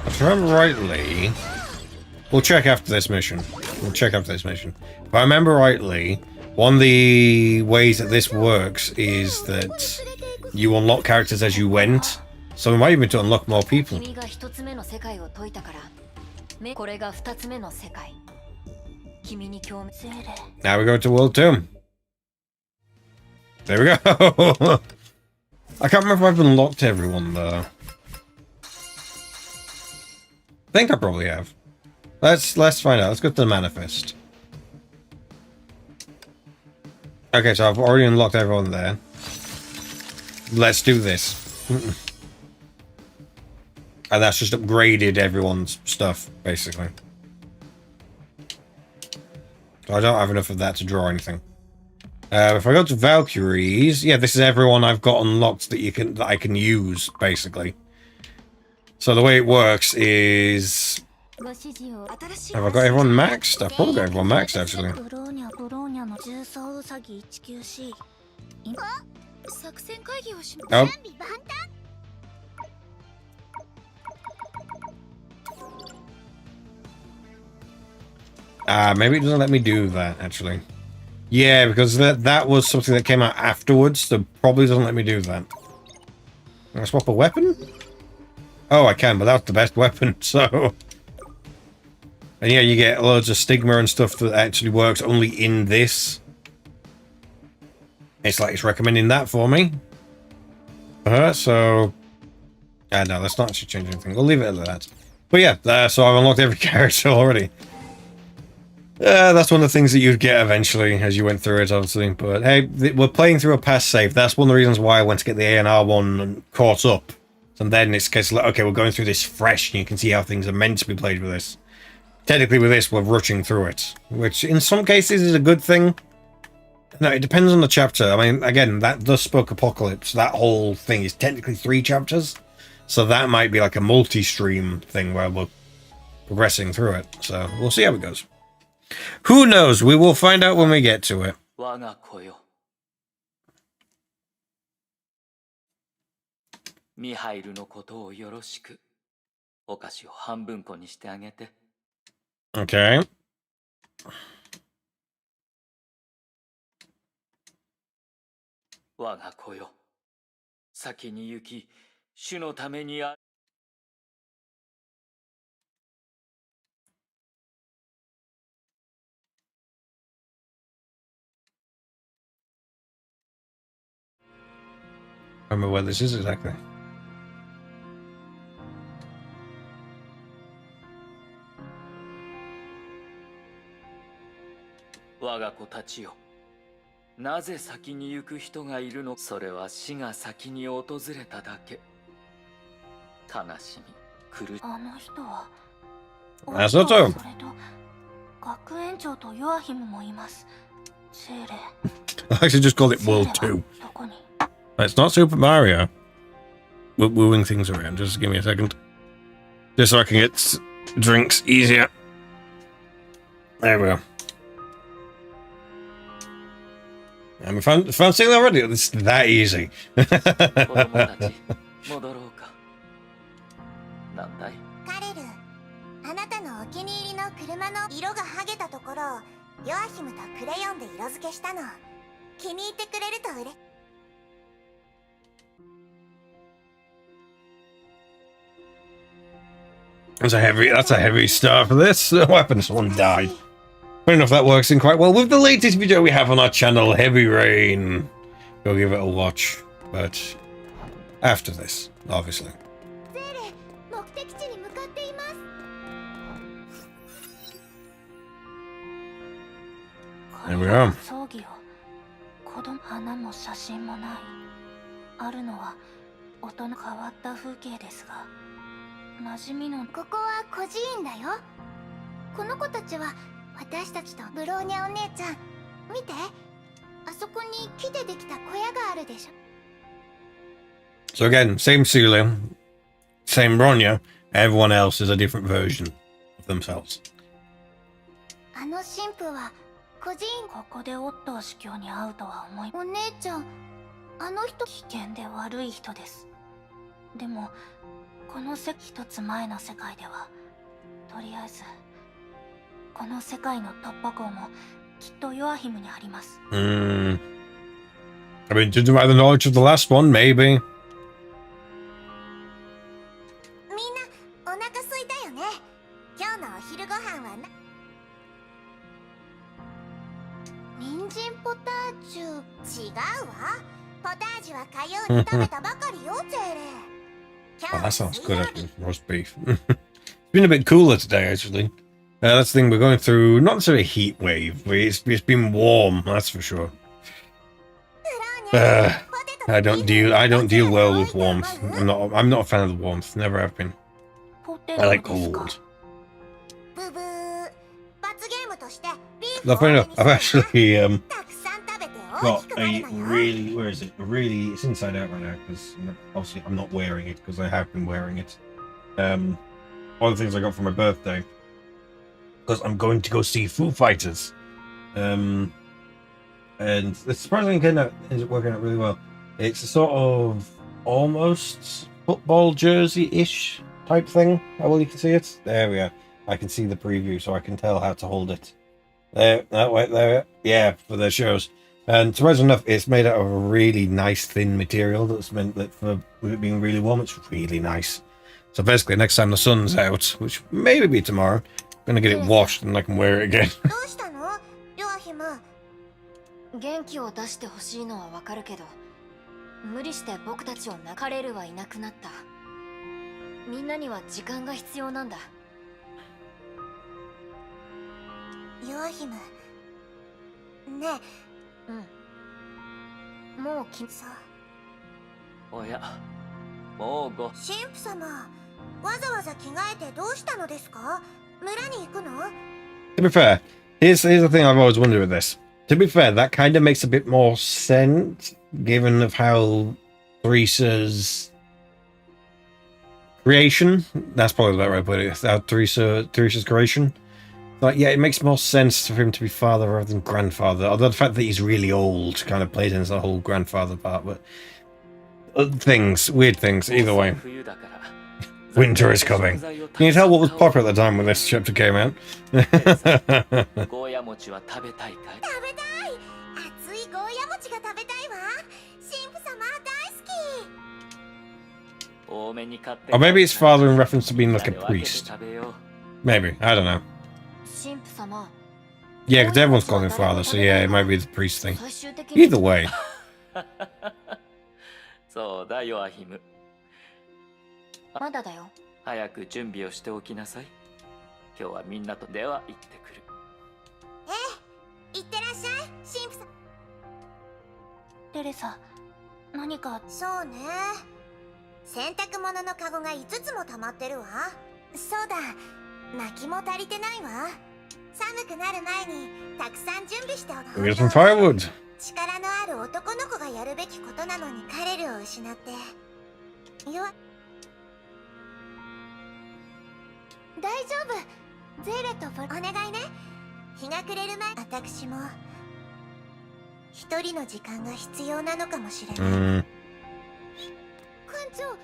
If I remember rightly, we'll check after this mission. If I remember rightly, one of the ways that this works is that you unlock characters as you went, so we might even to unlock more people. Now we go to World 2. There we go. I can't remember if I've unlocked everyone though. I think I probably have. Let's find out. Let's go to the manifest. Okay, so I've already unlocked everyone there. Let's do this. And that's just upgraded everyone's stuff, basically. So I don't have enough of that to draw anything. If I go to Valkyries, yeah, this is everyone I've got unlocked that I can use, basically. So the way it works is, have I got everyone maxed? I've probably got everyone maxed, actually. Oh. Maybe it doesn't let me do that, actually. Yeah, because that was something that came out afterwards, so probably doesn't let me do that. Can I swap a weapon? Oh, I can, but that's the best weapon, so... And yeah, you get loads of stigma and stuff that actually works only in this. It's like it's recommending that for me. So... no, let's not actually change anything. We'll leave it at that. But yeah, so I've unlocked every character already. That's one of the things that you'd get eventually as you went through it, obviously. But hey, we're playing through a past save. That's one of the reasons why I went to get the ANR one and caught up. And then it's case like, okay, we're going through this fresh, and you can see how things are meant to be played with this. Technically, with this, we're rushing through it, which in some cases is a good thing. No, it depends on the chapter. I mean, again, that does Spoke Apocalypse. That whole thing is technically 3 chapters. So that might be like a multi-stream thing where we're progressing through it. So we'll see how it goes. Who knows? We will find out when we get to it. ミハイルのことをよろしく。お菓子を半分こにしてあげて。Okay. 我が子よ。先に行き、主のためにあ。I don't remember where this is exactly. 我が子たちよ。なぜ先に行く人がいるの？それは死が先に訪れただけ。悲しみ、苦しみ。あの人は。あ、そうそう。それと学園長とヨアヒムもいます。精霊。I actually just called it World 2. It's not Super Mario. We're wooing things around. Just give me a second. Just so I can get drinks easier. There we go. And we found something already. It's that easy. 子供たち、戻ろうか。なんだい？カレル、あなたのお気に入りの車の色が剥げたところをヨアヒムとクレヨンで色付けしたの。気に入ってくれると嬉しい。That's a heavy start for this. What happened? Someone died. I don't know if that works in quite well with the latest video we have on our channel, Heavy Rain. Go give it a watch. But after this, obviously. There we are. 花も写真もない。あるのは音の変わった風景ですが。馴染みのここは孤児院だよ。この子たちは私たちとブローニャお姉ちゃん。見て、あそこに木でできた小屋があるでしょ。So again, same Celia, same Bronya. Everyone else is a different version of themselves. あの神父は孤児院。ここでオットー司教に会うとは思い。お姉ちゃん、あの人危険で悪い人です。でも。この一つ前の世界ではとりあえずこの世界の突破口もきっとヨアヒムにあります。I mean, judging by the knowledge of the last one, maybe. みんなお腹空いたよね。今日のお昼ご飯はな。人参ポタージュ。違うわ。ポタージュは火曜に食べたばかりよ、ゼーレ。Oh, that sounds good, actually. Roast beef. It's been a bit cooler today, actually. That's the thing, we're going through, not necessarily a heat wave, but it's been warm, that's for sure. I don't deal well with warmth. I'm not a fan of the warmth, never have been. I like cold. Funny enough, I've actually, got a really, where is it? A really, it's inside out right now because obviously I'm not wearing it because I have been wearing it. One of the things I got for my birthday because I'm going to go see Foo Fighters. And it's surprisingly ends up working out really well. It's a sort of almost football jersey-ish type thing. How well you can see it? There we are. I can see the preview, so I can tell how to hold it. There, that way, there. Yeah, for their shows. And surprisingly enough, it's made out of a really nice thin material that's meant that for it being really warm, it's really nice. So basically, next time the sun's out, which maybe be tomorrow, I'm gonna get it washed and I can wear it again. 元気を出してほしいのはわかるけど、無理して僕たちを泣かれるはいなくなった。みんなには時間が必要なんだ。ヨアヒム。ねえ。うん。もうさ。おや、もう神父様、わざわざ着替えてどうしたのですか？村に行くの？ To be fair, here's the thing I've always wondered with this. To be fair, that kind of makes a bit more sense, given of how Theresa's creation. That's probably the better way to put it. How Theresa's creation. Like, yeah, it makes more sense for him to be father rather than grandfather. Although the fact that he's really old kind of plays into the whole grandfather part. But weird things. Either way, winter is coming. Can you tell what was popular at the time when this chapter came out? 熱いゴーヤ餅が食べたいわ。神父様大好き。 Or maybe it's father in reference to being like a priest. Maybe, I don't know. 神父様。 Yeah, because everyone's calling him father, so yeah, it might be the priest thing. Either way. そうだよ、アヒム。まだだよ。早く準備をしておきなさい。今日はみんなとでは行ってくる。ええ、行ってらっしゃい、神父さん。テレサ、何か。そうね。洗濯物のカゴが5つも溜まってるわ。そうだ、薪も足りてないわ。寒くなる前にたくさん準備しておく。Get some firewood. 力のある男の子がやるべきことなのにカレルを失って。大丈夫。ゼーレとお願いね。日が暮れる前、私も一人の時間が必要なのかもしれない。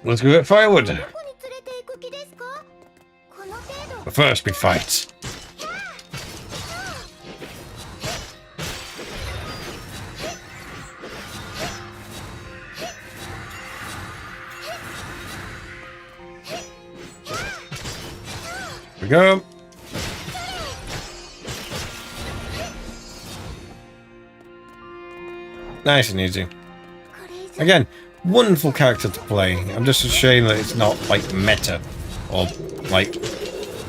Let's go get firewood. どこに連れて行く気ですか？この程度。But first, we fight. Here we go. Nice and easy. Again, wonderful character to play. I'm just ashamed that it's not like meta or like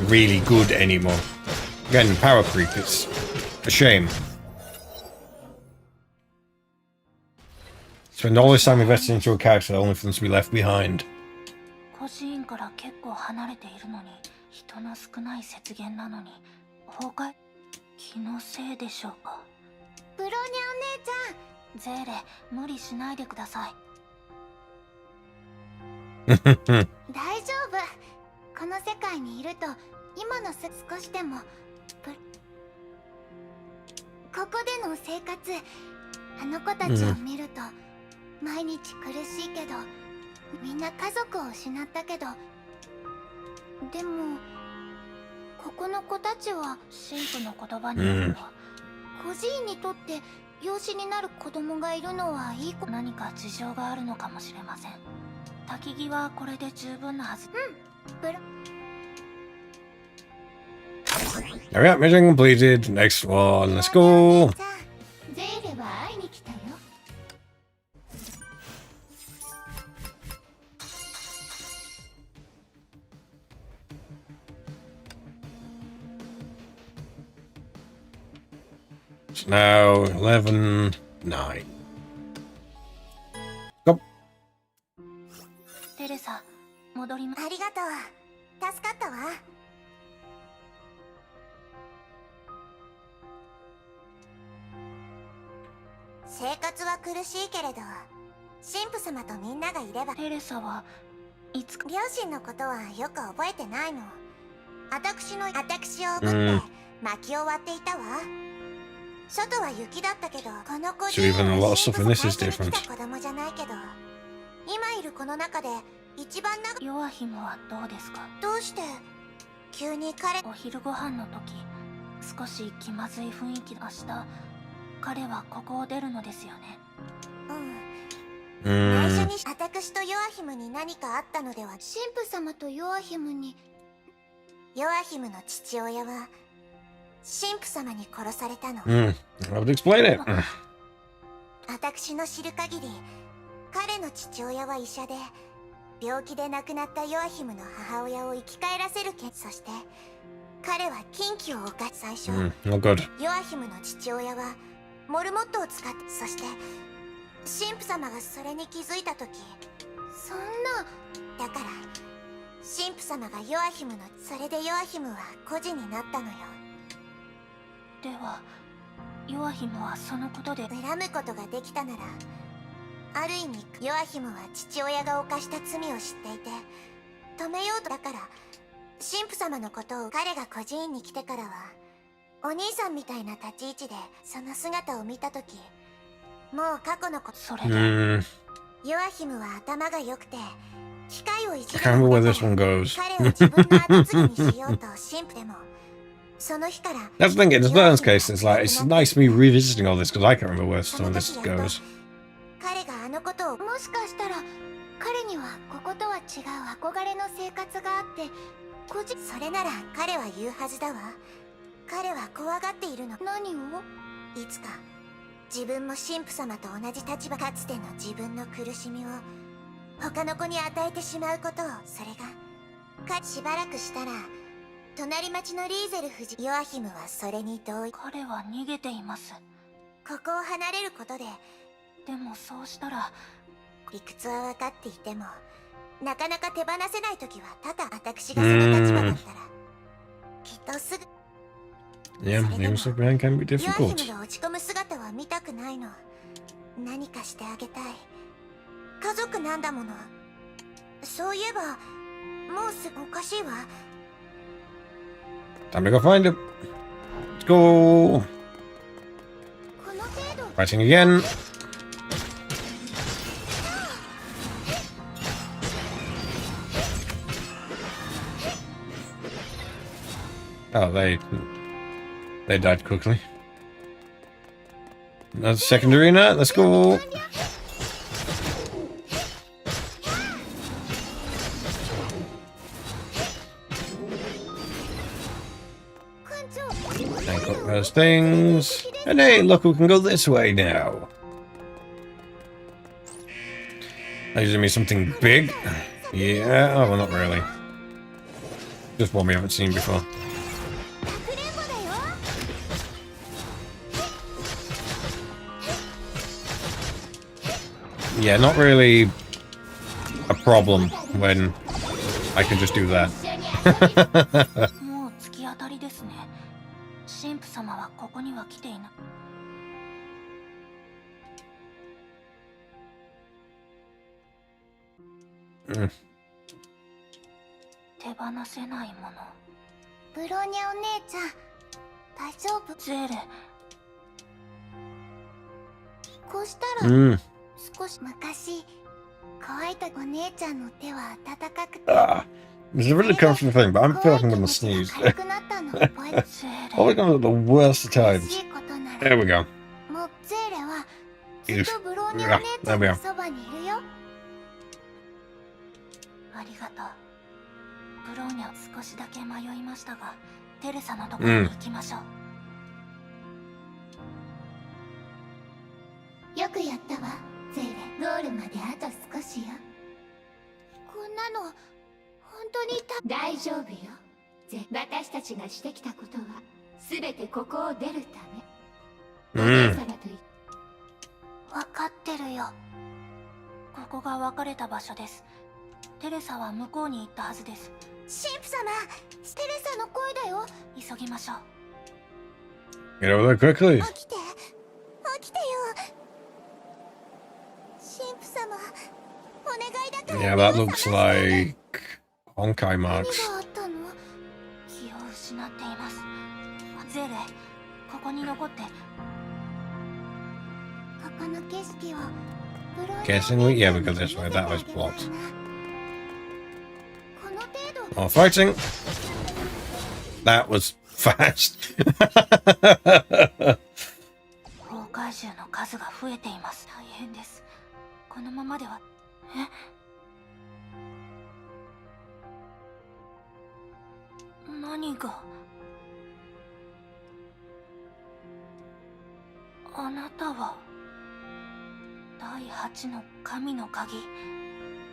really good anymore. Again, power creep. It's a shame. Spend all this time investing into a character only for them to be left behind. 孤児院から結構離れているのに人の少ない雪原なのに崩壊気のせいでしょうか。ブローニャお姉ちゃん、ゼーレ無理しないでください。大丈夫。この世界にいると今の少しでもここでの生活、あの子たちを見ると毎日苦しいけど、みんな家族を失ったけど、でもここの子たちは神父の言葉によると、孤児院にとって養子になる子供がいるのはいい子。何か事情があるのかもしれません。焚き木はこれで十分なはず。There we are, mission completed. Next one, let's go. ゼーレは会いに来たよ。It's now 11:09. Go. テレサ、戻りま。ありがとう。助かったわ。生活は苦しいけれど神父様とみんながいれば。テレサはいつか両親のことはよく覚えてないの。私を奪って薪を割っていたわ。外は雪だったけど、この子中は神父様と来た子供じゃないけど、今いるこの中で一番長い。ヨアヒムはどうですか？どうして急に彼。お昼ご飯の時少し気まずい雰囲気。明日彼はここを出るのですよね。内緒に。私とヨアヒムに何かあったのでは。神父様とヨアヒムに。ヨアヒムの父親は神父様に殺されたの。I would explain it. 私の知る限り彼の父親は医者で、病気で亡くなったヨアヒムの母親を生き返らせるそして彼は禁忌を犯し。最初、ヨアヒムの父親はモルモットを使って、そして神父様がそれに気づいた時。そんな。だから神父様がヨアヒムの。それでヨアヒムは孤児になったのよ。ではヨアヒムはそのことで恨むことができたなら、ある意味ヨアヒムは父親が犯した罪を知っていて止めようと。だから神父様のことを。彼が孤児院に来てからはお兄さんみたいな立ち位置でその姿を見た時、もう過去のこと。それでヨアヒムは頭が良くて機械をいじる。彼を自分の後継ぎにしようと神父でも。その日から。That's the thing, in Vern's case, it's like, it's nice me revisiting all this because I can't remember where some of this goes. 彼があのことを。もしかしたら彼にはこことは違う憧れの生活があって、それなら彼は言うはずだわ。彼は怖がっているの。何を？いつか自分も神父様と同じ立場。かつての自分の苦しみを他の子に与えてしまうことを。それがしばらくしたら隣町のリーゼル夫人。ヨアヒムはそれに同意。彼は逃げています。ここを離れることで。でもそうしたら理屈は分かっていてもなかなか手放せない時はただ。私がその立場だったらきっとすぐ。Yeah, names of man can be ヨア difficult. ヒムが落ち込む姿は見たくないの。何かしてあげたい。家族なんだもの。そういえばもうおかしいわ。Time to go find him. Let's go. この程度。 Fighting again. Oh, they died quickly. Another second arena. Let's go. Take up those things. And hey, look, we can go this way now. That gives me something big. Yeah, oh, well, not really. Just one we haven't seen before. Yeah, not really a problem when I can just do that. もう突き当たりですね。神父様はここには来ていない。手放せないもの。ブローニャお姉ちゃん、大丈夫？ゼーレ。こうしたら、少し昔乾いたお姉ちゃんの手は温かくて。It's a really comforting thing, but I'm feeling I'm gonna sneeze. Always comes at the worst of times. There we go. もうゼーレはずっとブローニャお姉ちゃんのそばにいるよ。ありがとう。ブローニャ、少しだけ迷いましたが、テレサのところに行きましょう。よくやったわ、ゼーレ。ゴールまであと少しよ。こんなの本当に大丈夫よ。私たちがしてきたことは全てここを出るため。分かってるよ。ここが別れた場所です。テレサは向こうに行ったはずです。神父様、テレサの声だよ。急ぎましょう。Get over there quickly. 起きて、起きてよ。Yeah, that looks like Honkai marks. 何があったの？気を失っています。ゼレ、ここに残って。ここの景色を。Guessing we, yeah, we got this way. That was blocked. More fighting. That was fast. 崩壊獣の数が増えています。大変です。このままでは。何が？あなたは第8の神の鍵、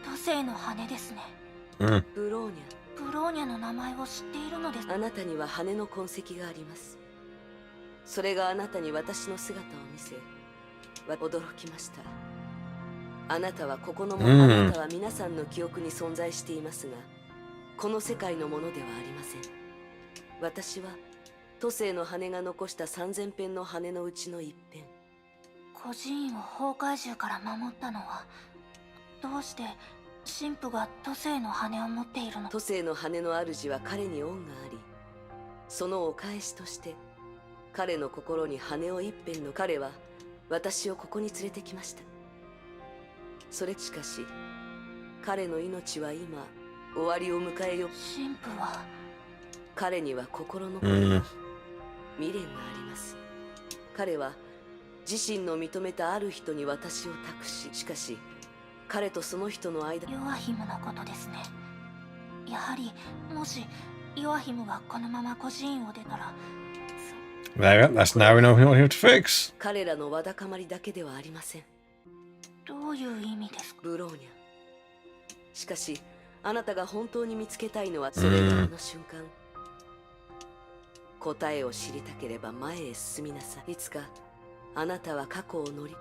土星の羽ですね。ブローニブローニャの名前を知っているのです。ャ、あなたには羽の痕跡があります。それがあなたに私の姿を見せ、驚きました。あなたはここのもの、あなたは皆さんの記憶に存在していますが、この世界のものではありません。私は土星の羽が残した3000片の羽のうちの一片。孤児院を崩壊獣から守ったのは、どうして神父が土星の羽を持っているの？土星の羽の主は彼に恩があり、そのお返しとして彼の心に羽を一片の彼は私をここに連れてきました。それしかし彼の命は今終わりを迎えよ。神父は彼には心の声、未練があります。彼は自身の認めたある人に私を託し、しかし彼とその人の間、ヨアヒムのことですね。やはりもしヨアヒムがこのまま孤児院を出たら、 There, that's now we know what we have to fix. 彼らのわだかまりだけではありません。どういう意味ですか？ブローニャ。しかしあなたが本当に見つけたいのはそれがあの瞬間。答えを知りたければ前へ進みなさい。いつかあなたは過去を乗り、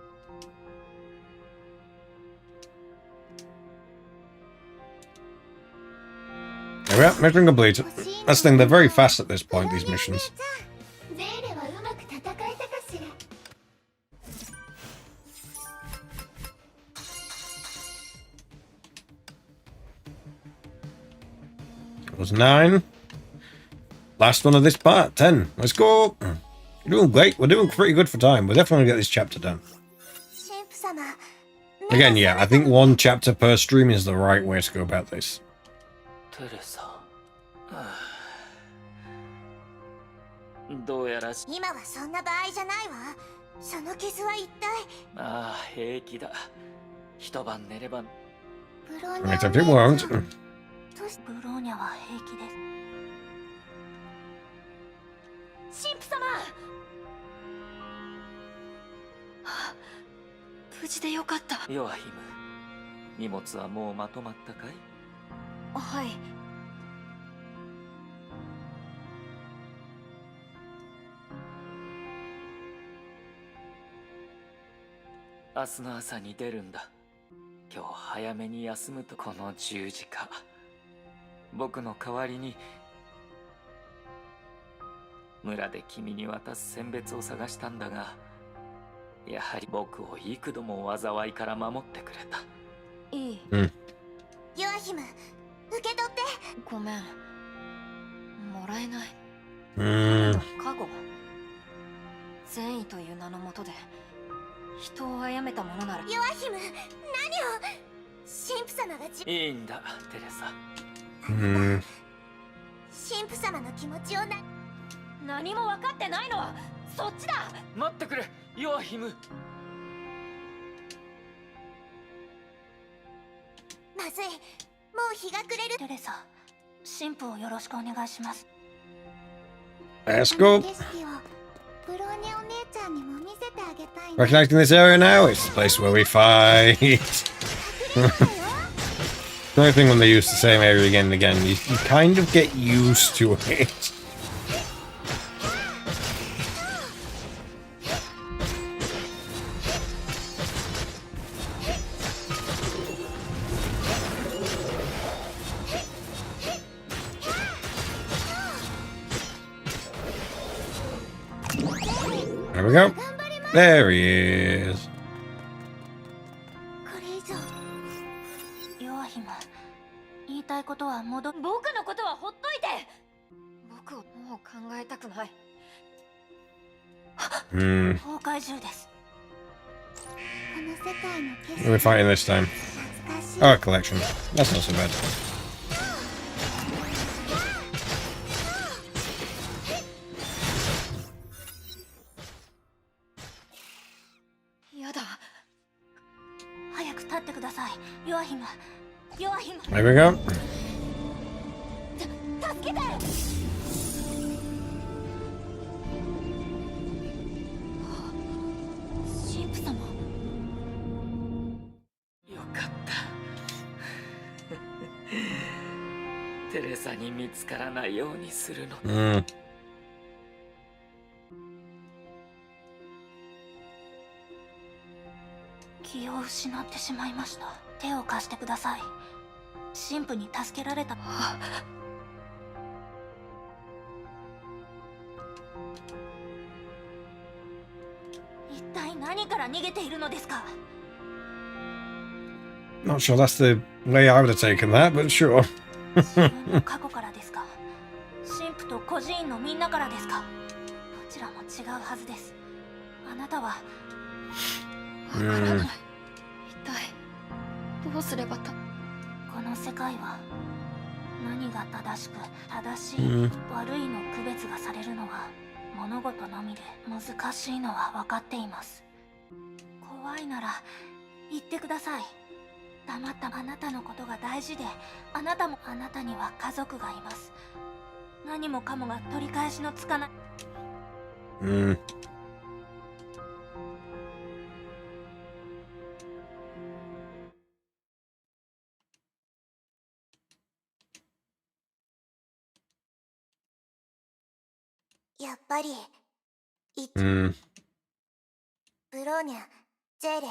There we are, mission complete. That's the thing, they're very fast at this point, these missions. ゼーレはうまく戦えたかしら。 It was 9. Last one of this part, 10. Let's go. We're doing great. We're doing pretty good for time. We're definitely going to get this chapter done. 神父様。 Again, yeah, I think one chapter per stream is the right way to go about this. テレサ、どうやら今はそんな場合じゃないわ。その傷は一体。ああ、平気だ。一晩寝れば。ブローニ Right, ャ if it won't. ブローニャは平気です。神父様。無事でよかった。ヨアヒム、荷物はもうまとまったかい？はい。明日の朝に出るんだ。今日早めに休むと。この十字架、僕の代わりに村で君に渡す選別を探したんだが、やはり僕を幾度も災いから守ってくれた。いい。ヨアヒム、受け取って。ごめん。もらえない。加護。善意という名のもとで人を殺めたものなら。ヨアヒム、何を。神父様がいいんだ、テレサ。神父様の気持ちを何も分かってないのはそっちだ。待ってくれ、ヨアヒム。まずい、もう日が暮れる。テレサ、神父をよろしくお願いします。 Let's go. 景色をブローニャお姉ちゃんにも見せてあげたい。 Recognizing this area now, it's the place where we fight. The only thing when they use the same area again and again, you kind of get used to it. There we go. There he is. これ以上ヨアヒムたくない。Hmm. 崩壊銃です。 What are we fighting this time? Oh, a collection. That's not so bad. やだ。早く立ってください。ヨアヒム。ヨアヒム。 There we go. 助けて。神父様。よかったテレサに見つからないようにするの。Hmm. 気を失ってしまいました。手を貸してください。神父に助けられた。一体何から逃げているのですか。 Not sure that's the way I would have taken that, but sure. 自分の過去からですか。神父と孤児院のみんなからですか。どちらも違うはずです。あなたは。わからない。一体どうすればと。この世界は何が正しく正しい、悪いの区別がされるのは物事のみで、難しいのは分かっています。怖いなら言ってください。黙ったあなたのことが大事で、あなたには家族がいます。何もかもが取り返しのつかない。Hmm. やっぱり、Hmm. ブローニャ、ジェレ。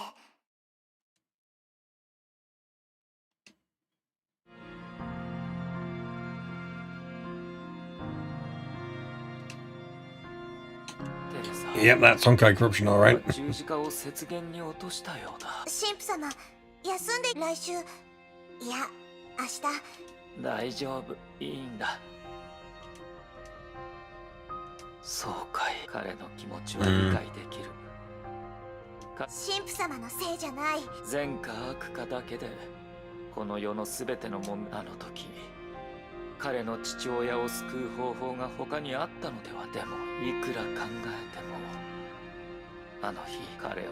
テレサ Yep, that's Honkai corruption, all right. 十字架を雪原に落としたようだ。神父様、休んで来週、いや、明日。大丈夫、いいんだ。そうかい、彼の気持ちは理解できる。神父様のせいじゃない。善か悪かだけでこの世のすべてのもん。あの時彼の父親を救う方法が他にあったのでは。でもいくら考えてもあの日彼を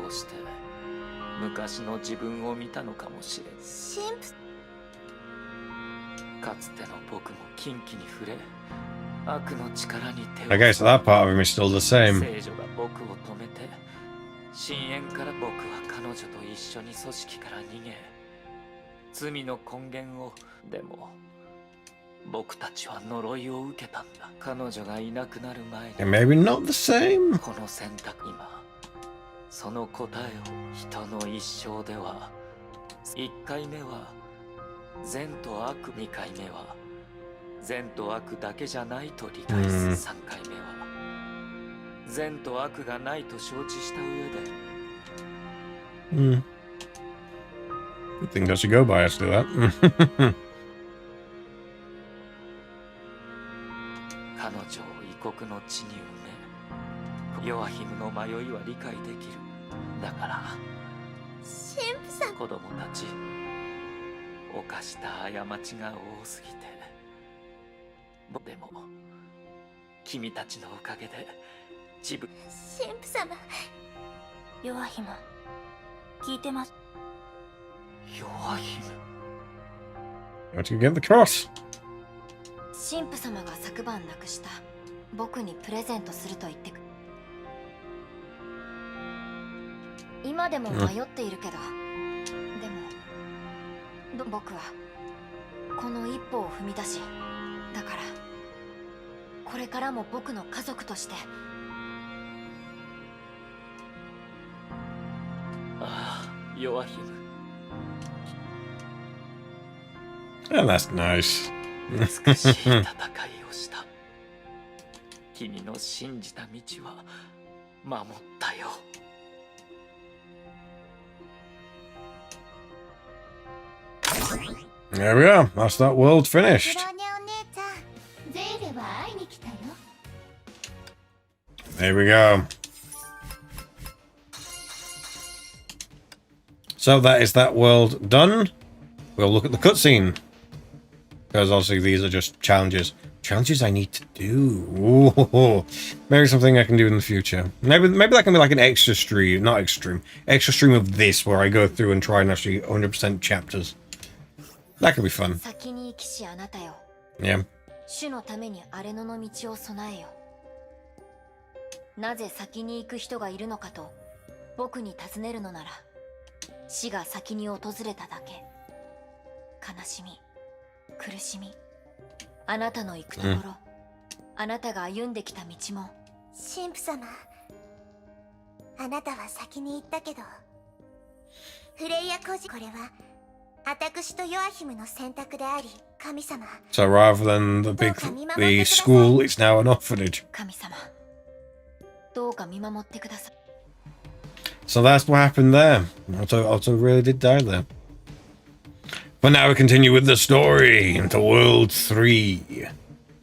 通して昔の自分を見たのかもしれん。神父。かつての僕も禁忌に触れ、悪の力に手を。 Okay, so that part of him is still the same. 聖女が僕を止めて、深淵から僕は彼女と一緒に組織から逃げ、罪の根源を。でも僕たちは呪いを受けたんだ。彼女がいなくなる前に。 And maybe not the same. この選択、今その答えを。人の一生では1回目は善と悪、2回目は善と悪だけじゃないと理解する、3回目は善と悪がないと承知した上で。Hmm. Good thing that should go by us do that. 彼女を異国の地に埋め、ヨアヒムの迷いは理解できる。だから神父さん。子供たち、犯した過ちが多すぎて。でも君たちのおかげで自分。神父様。ヨアヒム、聞いてます。ヨアヒム。 Got to get the cross. 神父様が昨晩亡くした僕にプレゼントすると言ってく。今でも迷っているけど、でも僕はこの一歩を踏み出し、だからこれからも僕の家族として。ああ、ヨアヒム。 And that's nice. 美しい戦いをした。君の信じた道は守ったよ。There we are. That's that world ブロ finished. ーニャお姉ちゃん、ゼーレは会いに来たよ。There we go. So that is that world done. We'll look at the cutscene. Because obviously these are just challenges. Challenges I need to do. Ooh, maybe something I can do in the future. Maybe that can be like an extra stream. Not extra stream. Extra stream of this where I go through and try and actually 100% chapters. That could be fun. Yeah. 主のために荒れ野の道を備えよ。なぜ先に行く人がいるのかと僕に尋ねるのなら、死が先に訪れただけ。悲しみ、苦しみ、あなたの行くところ、あなたが歩んできた道も。神父様、あなたは先に行ったけど、フレイヤ孤児、これは私とヨアヒムの選択であり、神様。So rather than the school, it's now an orphanage. 神様、どうか見守ってください。So that's what happened there. Otto really did die there. But now we continue with the story into World 3.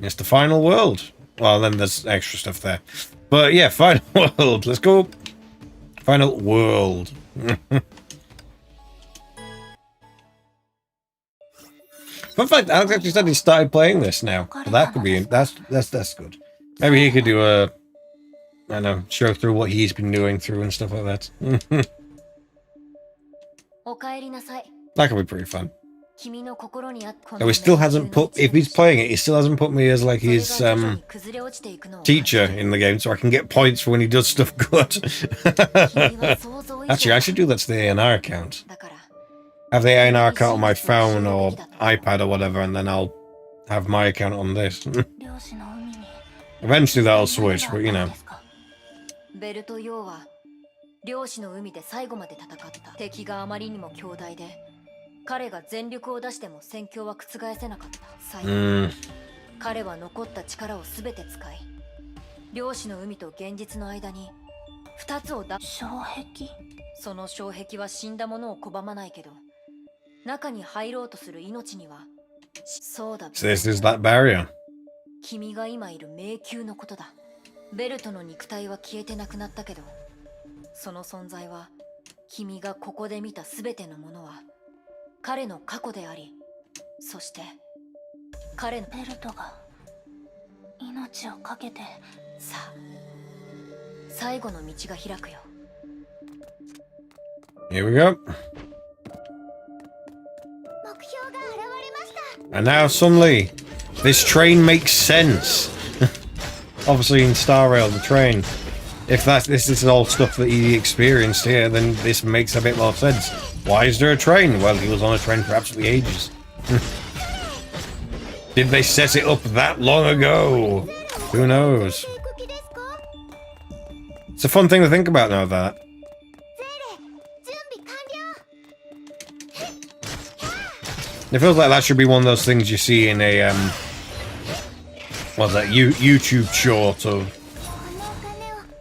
It's the final world. Well, then there's extra stuff there. But yeah, final world. Let's go. Final world. Fun fact, Alex actually said he started playing this now. So that could be that's good. Maybe he could do a, I don't know, show through what he's been doing through and stuff like that. That could be pretty fun. No, he still hasn't put, if he's playing it, he still hasn't put me as like his teacher in the game, so I can get points for when he does stuff good. Actually, I should do that to the ANR account. Have the ANR account on my phone or iPad or whatever, and then I'll have my account on this. Eventually that'll switch, but you know. ベルとヨウは漁師の海で最後まで戦った。敵があまりにも強大で、彼が全力を出しても戦況は覆せなかった。最後、彼は残った力を全て使い、漁師の海と現実の間に2つを障壁。その障壁は死んだ者を拒まないけど、中に入ろうとする命には、そうだ。So this is that barrier. 君が今いる迷宮のことだ。ベルトの肉体は消えてなくなったけど、その存在は君がここで見た全てのものは彼の過去であり、そして彼のベルトが命をかけて、さあ最後の道が開くよ。Here we go. And now suddenly, this train makes sense. Obviously in Star Rail, the train. If this is all stuff that he experienced here, then this makes a bit more sense. Why is there a train? Well, he was on a train for absolutely ages. Did they set it up that long ago? Who knows? It's a fun thing to think about now, that. It feels like that should be one of those things you see in a, what's that, YouTube short of,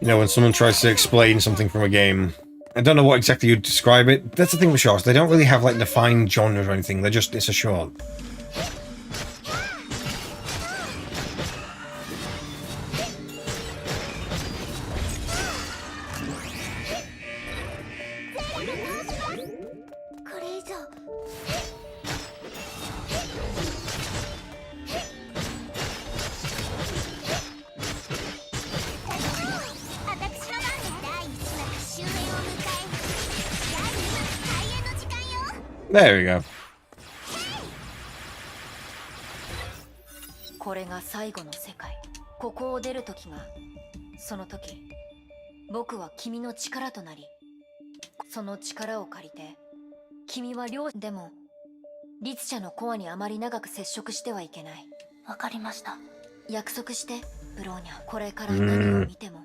you know, when someone tries to explain something from a game. I don't know what exactly you'd describe it. That's the thing with shorts. They don't really have, like, defined genres or anything. They're just, it's a short. There we go. これが最後の世界。ここを出る時が、その時、僕は君の力となり、その力を借りて、君は両でも、律者のコアにあまり長く接触してはいけない。わかりました。約束して、ブローニャ。これから何を見ても、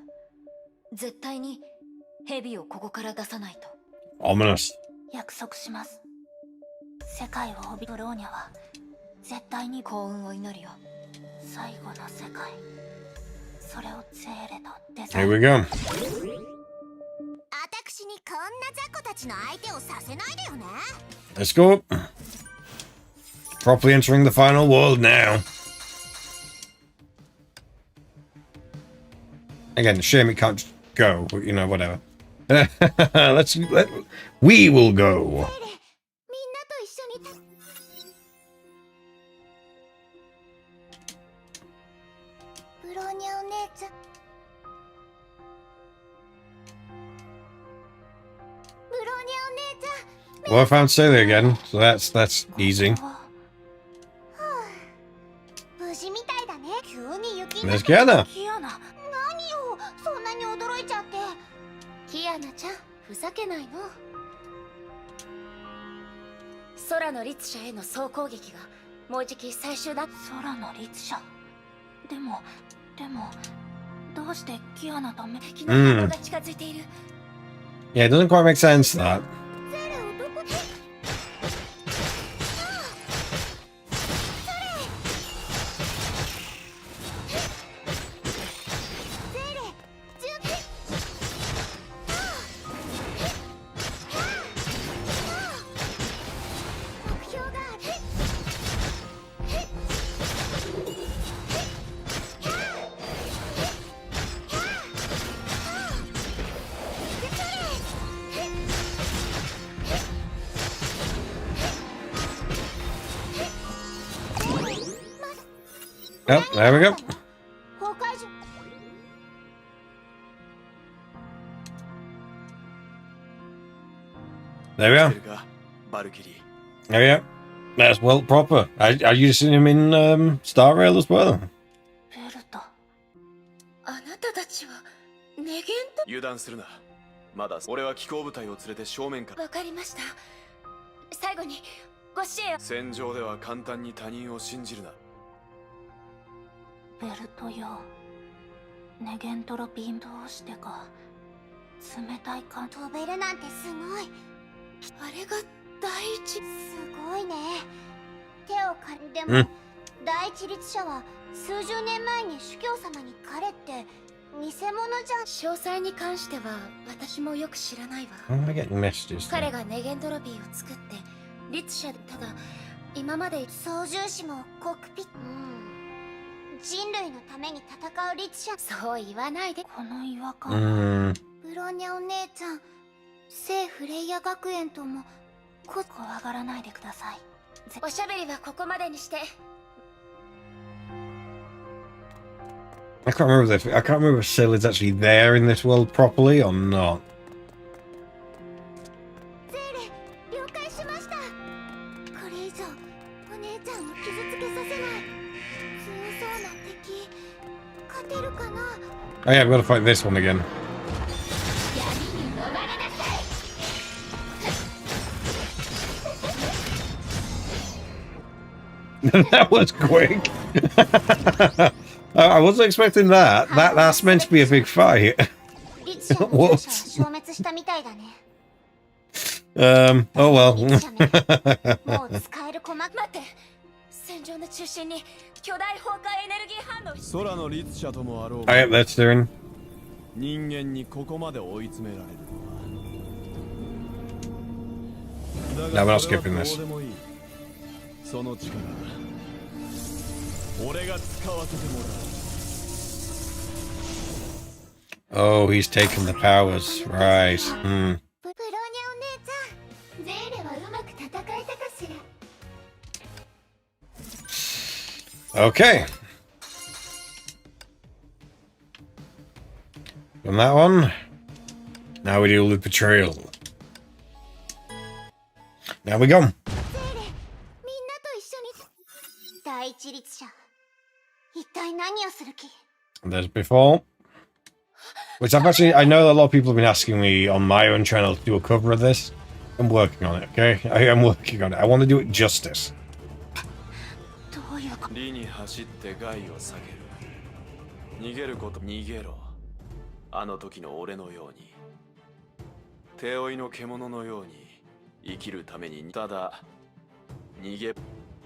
絶対にヘビをここから出さないと。Ominous. 約束します。世界を帯びブローニャは絶対に幸運を祈るよ。最後の世界。それをゼーレとデザイン。Here we go. 私にこんな雑魚たちの相手をさせないでよね。Let's go. Properly entering the final world now. Again, shame it can't just go, but you know, whatever. We will go. ブローニャお姉ちゃん。ブローニャお姉ちゃん。 Well, I found Celia again, so that's easy. 無事みたいだね。急に雪 There's Kiana. キアナ、何よ、そんなに驚いちゃって。キアナちゃん、ふざけないの。空の律者への総攻撃がもうじき最終だ。空の律者。でもどうしてキアナとめ敵の反応が近づいている。Yeah, it doesn't quite make sense that. ゼレをどこで。Yep, there we go. 崩壊時。 There we are. There we are. That's well proper. Are you using him in Star Rail as well? ベルト。あなたたちはネゲント。油断するな。まだ俺は機甲部隊を連れて正面から。わかりました。最後にご支援。戦場では簡単に他人を信じるな。ベルトよ。ネゲントロピンどうしてか冷たい感。飛べるなんてすごい。あれが第一。すごいね。手を借りでも、第一律者は数十年前に主教様に彼って偽物じゃん。詳細に関しては私もよく知らないわ。 I'm getting messages. 彼がネゲントロピーを作って律者で、ただ今まで操縦士もコックピット、人類のために戦う律者。そう言わないで。この違和感、ブローニャお姉ちゃん、聖フレイヤ学園とも怖がらないでください。おしゃべりはここまでにして。 I can't remember if Syl is actually there in this world properly or not. ゼーレ、了解しました。これ以上お姉ちゃんを傷つけさせない。強そうな敵、勝てるかな。 Oh yeah, I've got to fight this one again. That was quick. I wasn't expecting that. That's meant to be a big fight. What? Oh well. 戦場の中心に巨大崩壊エネルギー反応。空の律者ともあろう。I hope that's doing. 人間にここまで追い詰められるのは。 No, we're not skipping this. その力、俺が使わせてもらう。 Oh, he's taken the powers. Right. ブローニャお姉ちゃん、ゼーレはうまく戦えたかしら。 Okay. From that one. Now we deal with betrayal. Now we go. ゼーレ、みんなと一緒に。第一律者、一体何をする気？ There's before. Which I know a lot of people have been asking me on my own channel to do a cover of this. I'm working on it, okay? I am working on it. I want to do it justice. どういうこと？理に走って害を避ける。逃げること、逃げろ。あの時の俺のように。手負いの獣のように生きるために。ただ逃げ。こ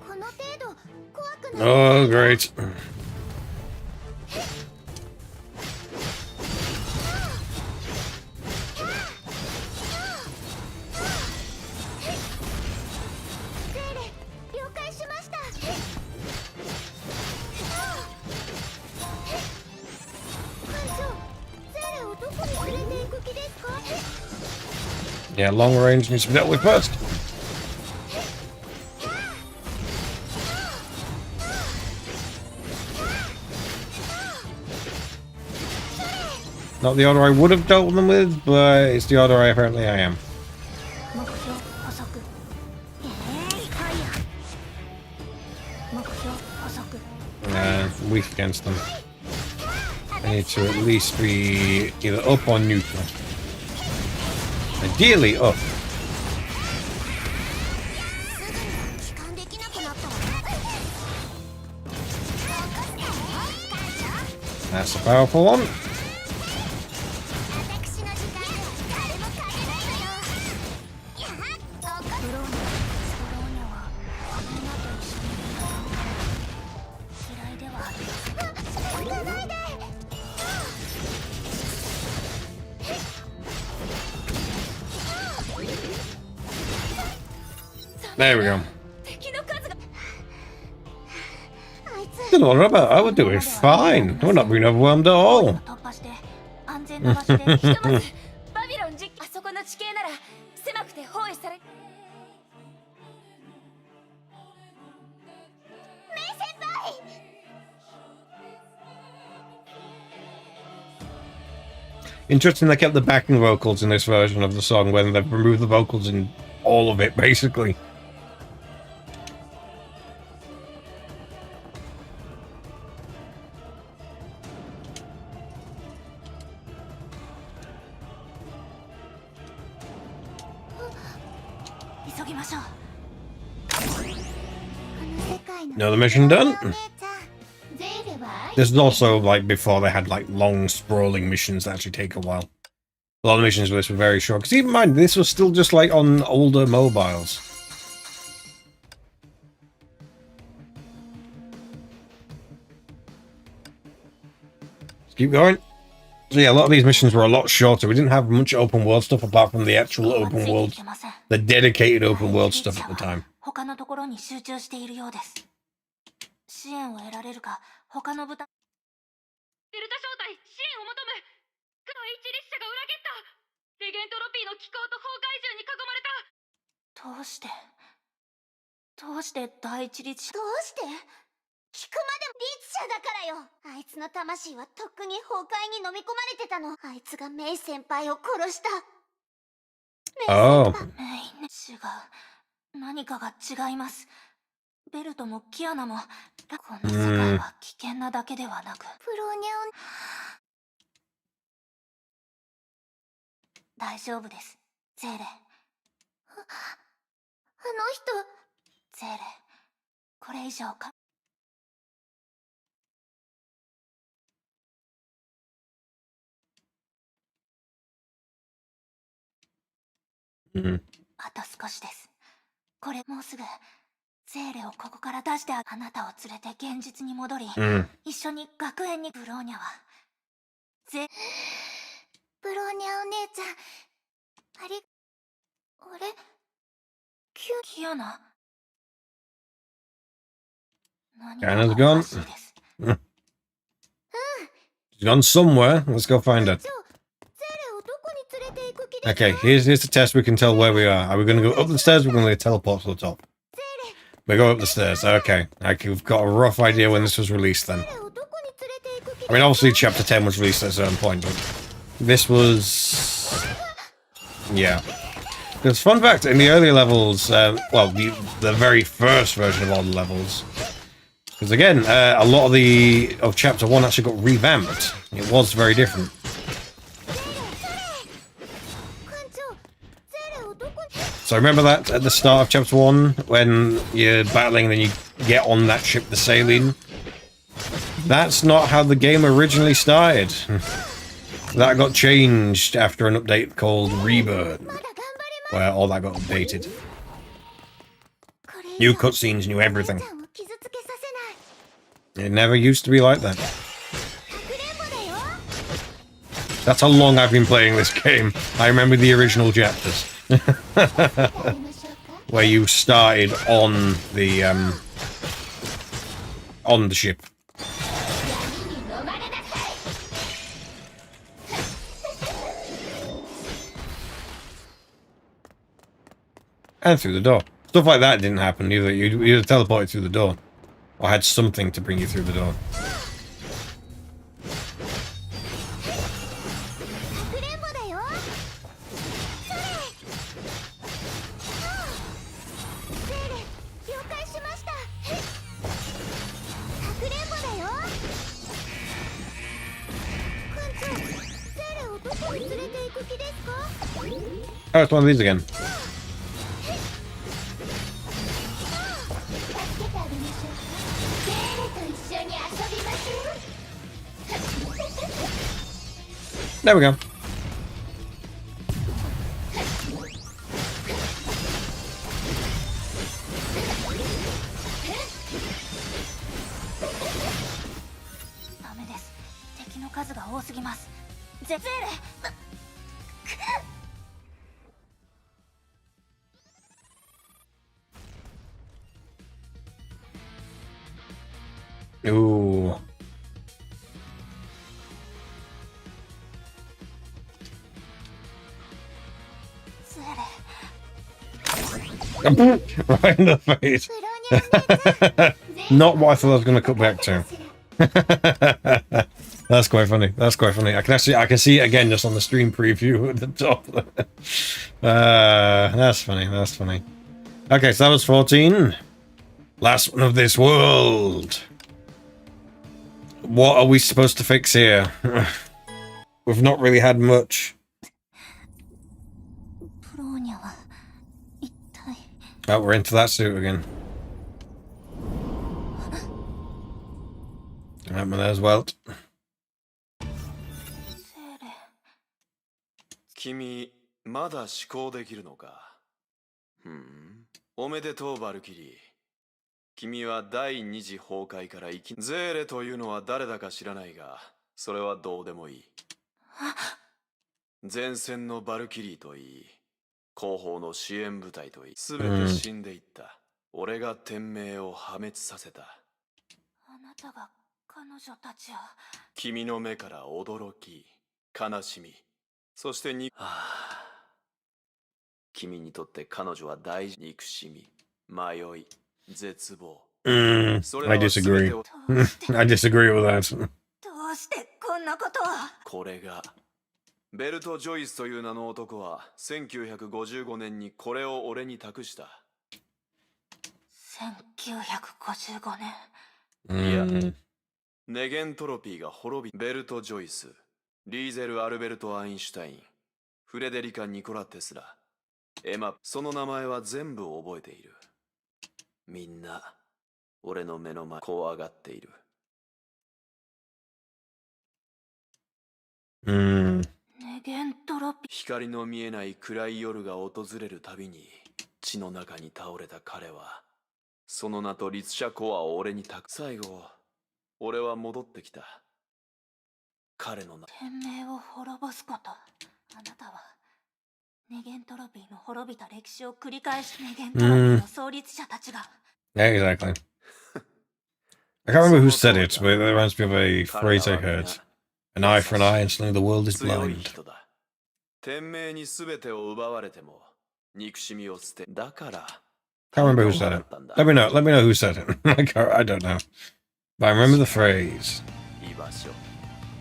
の程度怖くない。 Oh, great. Yeah, long range needs to be dealt with first. Not the order I would have dealt them with, but it's the order apparently I am. Weak against them. I need to at least be either up or neutral. Ideally up. That's a powerful one. There we go. Don't know what about. I would do it fine. We're not being overwhelmed at all. Interesting they kept the backing vocals in this version of the song when they've removed the vocals in all of it, basically. Another mission done. This is also like before they had like long sprawling missions that actually take a while. A lot of missions with this were very short. Because keep in mind, this was still just like on older mobiles. Let's keep going. So yeah, a lot of these missions were a lot shorter. We didn't have much open world stuff apart from the actual open world, the dedicated open world stuff at the time. 支援を得られるか他の部隊デルタ小隊支援を求む第一列車が裏切ったレゲントロピーの機構と崩壊獣に囲まれたどうして第一律どうして聞くまでも律者だからよあいつの魂はとっくに崩壊に飲み込まれてたのあいつがメイ先輩を殺したメイ違う何かが違いますベルトもキアナもこの世界は危険なだけではなくプロニャン大丈夫ですゼーレあの人ゼーレこれ以上かあと少しですこれもうすぐゼーレをここから出してあなたを連れて現実に戻り、一緒に学園にブローニャはブローニャお姉ちゃんあれキアナKiana's gone. She's gone somewhere. Let's go find her. Okay, here's the test. We can tell where we are. Are we going to go up the stairs? We're going to teleport to the top. We go up the stairs. Okay, we've got a rough idea when this was released then. I mean, obviously Chapter 10 was released at a certain point, but this was... yeah. Because fun fact, in the earlier levels, well, the very first version of all the levels, because again, a lot of Chapter 1 actually got revamped. It was very different. So remember that at the start of Chapter 1, when you're battling and then you get on that ship, the Saline? That's not how the game originally started. That got changed after an update called Rebirth, where all that got updated. New cutscenes, new everything. It never used to be like that. That's how long I've been playing this game. I remember the original chapters. Where you started on the ship. And through the door. Stuff like that didn't happen either. You either teleported through the door, or had something to bring you through the door. Oh, it's one of these again. There we go. Ooh. Right in the face. Not what I thought I was going to cut back to. That's quite funny. That's quite funny. I can see it again just on the stream preview at the top. That's funny. That's funny. Okay, so that was 14. Last one of this world. What are we supposed to fix here? We've not really had much. Oh, we're into that suit again. Right, well, there's Welt. 君、まだ思考できるのか。おめでとう、バルキリー。君は第二次崩壊からゼーレというのは誰だか知らないが、それはどうでもいい。前線のバルキリーといい、後方の支援部隊といい、すべて死んでいった。俺が天命を破滅させた。あなたが彼女たちを。君の目から驚き、悲しみ、そして君にとって彼女は大事、憎しみ、迷い、絶望。I disagree. I disagree with that. どうしてこんなことを。これがベルト・ジョイスという名の男は1955年にこれを俺に託した。1955年。いや、ネゲントロピーが滅び、ベルト・ジョイス、リーゼル・アルベルト・アインシュタイン、フレデリカ・ニコラ・テスラ、エマ、その名前は全部覚えている。みんな、俺の目の前、怖がっている。光の見えない暗い夜が訪れるたびに、血の中に倒れた彼は、その名と律者コアを俺に託す。最後、俺は戻ってきた。彼の名。天命を滅ぼすこと。あなたは、ネゲントロピーの滅びた歴史を繰り返し、ネゲントロピーの創立者たちが。Yeah, exactly. I can't remember who said it, but it reminds me of a phrase I heard. An eye for an eye, and suddenly the world is blind. 天命に全てを奪われても憎しみを捨て。だから。Can't remember who said it. Let me know. Let me know who said it. I don't know. But I remember the phrase. 居場所、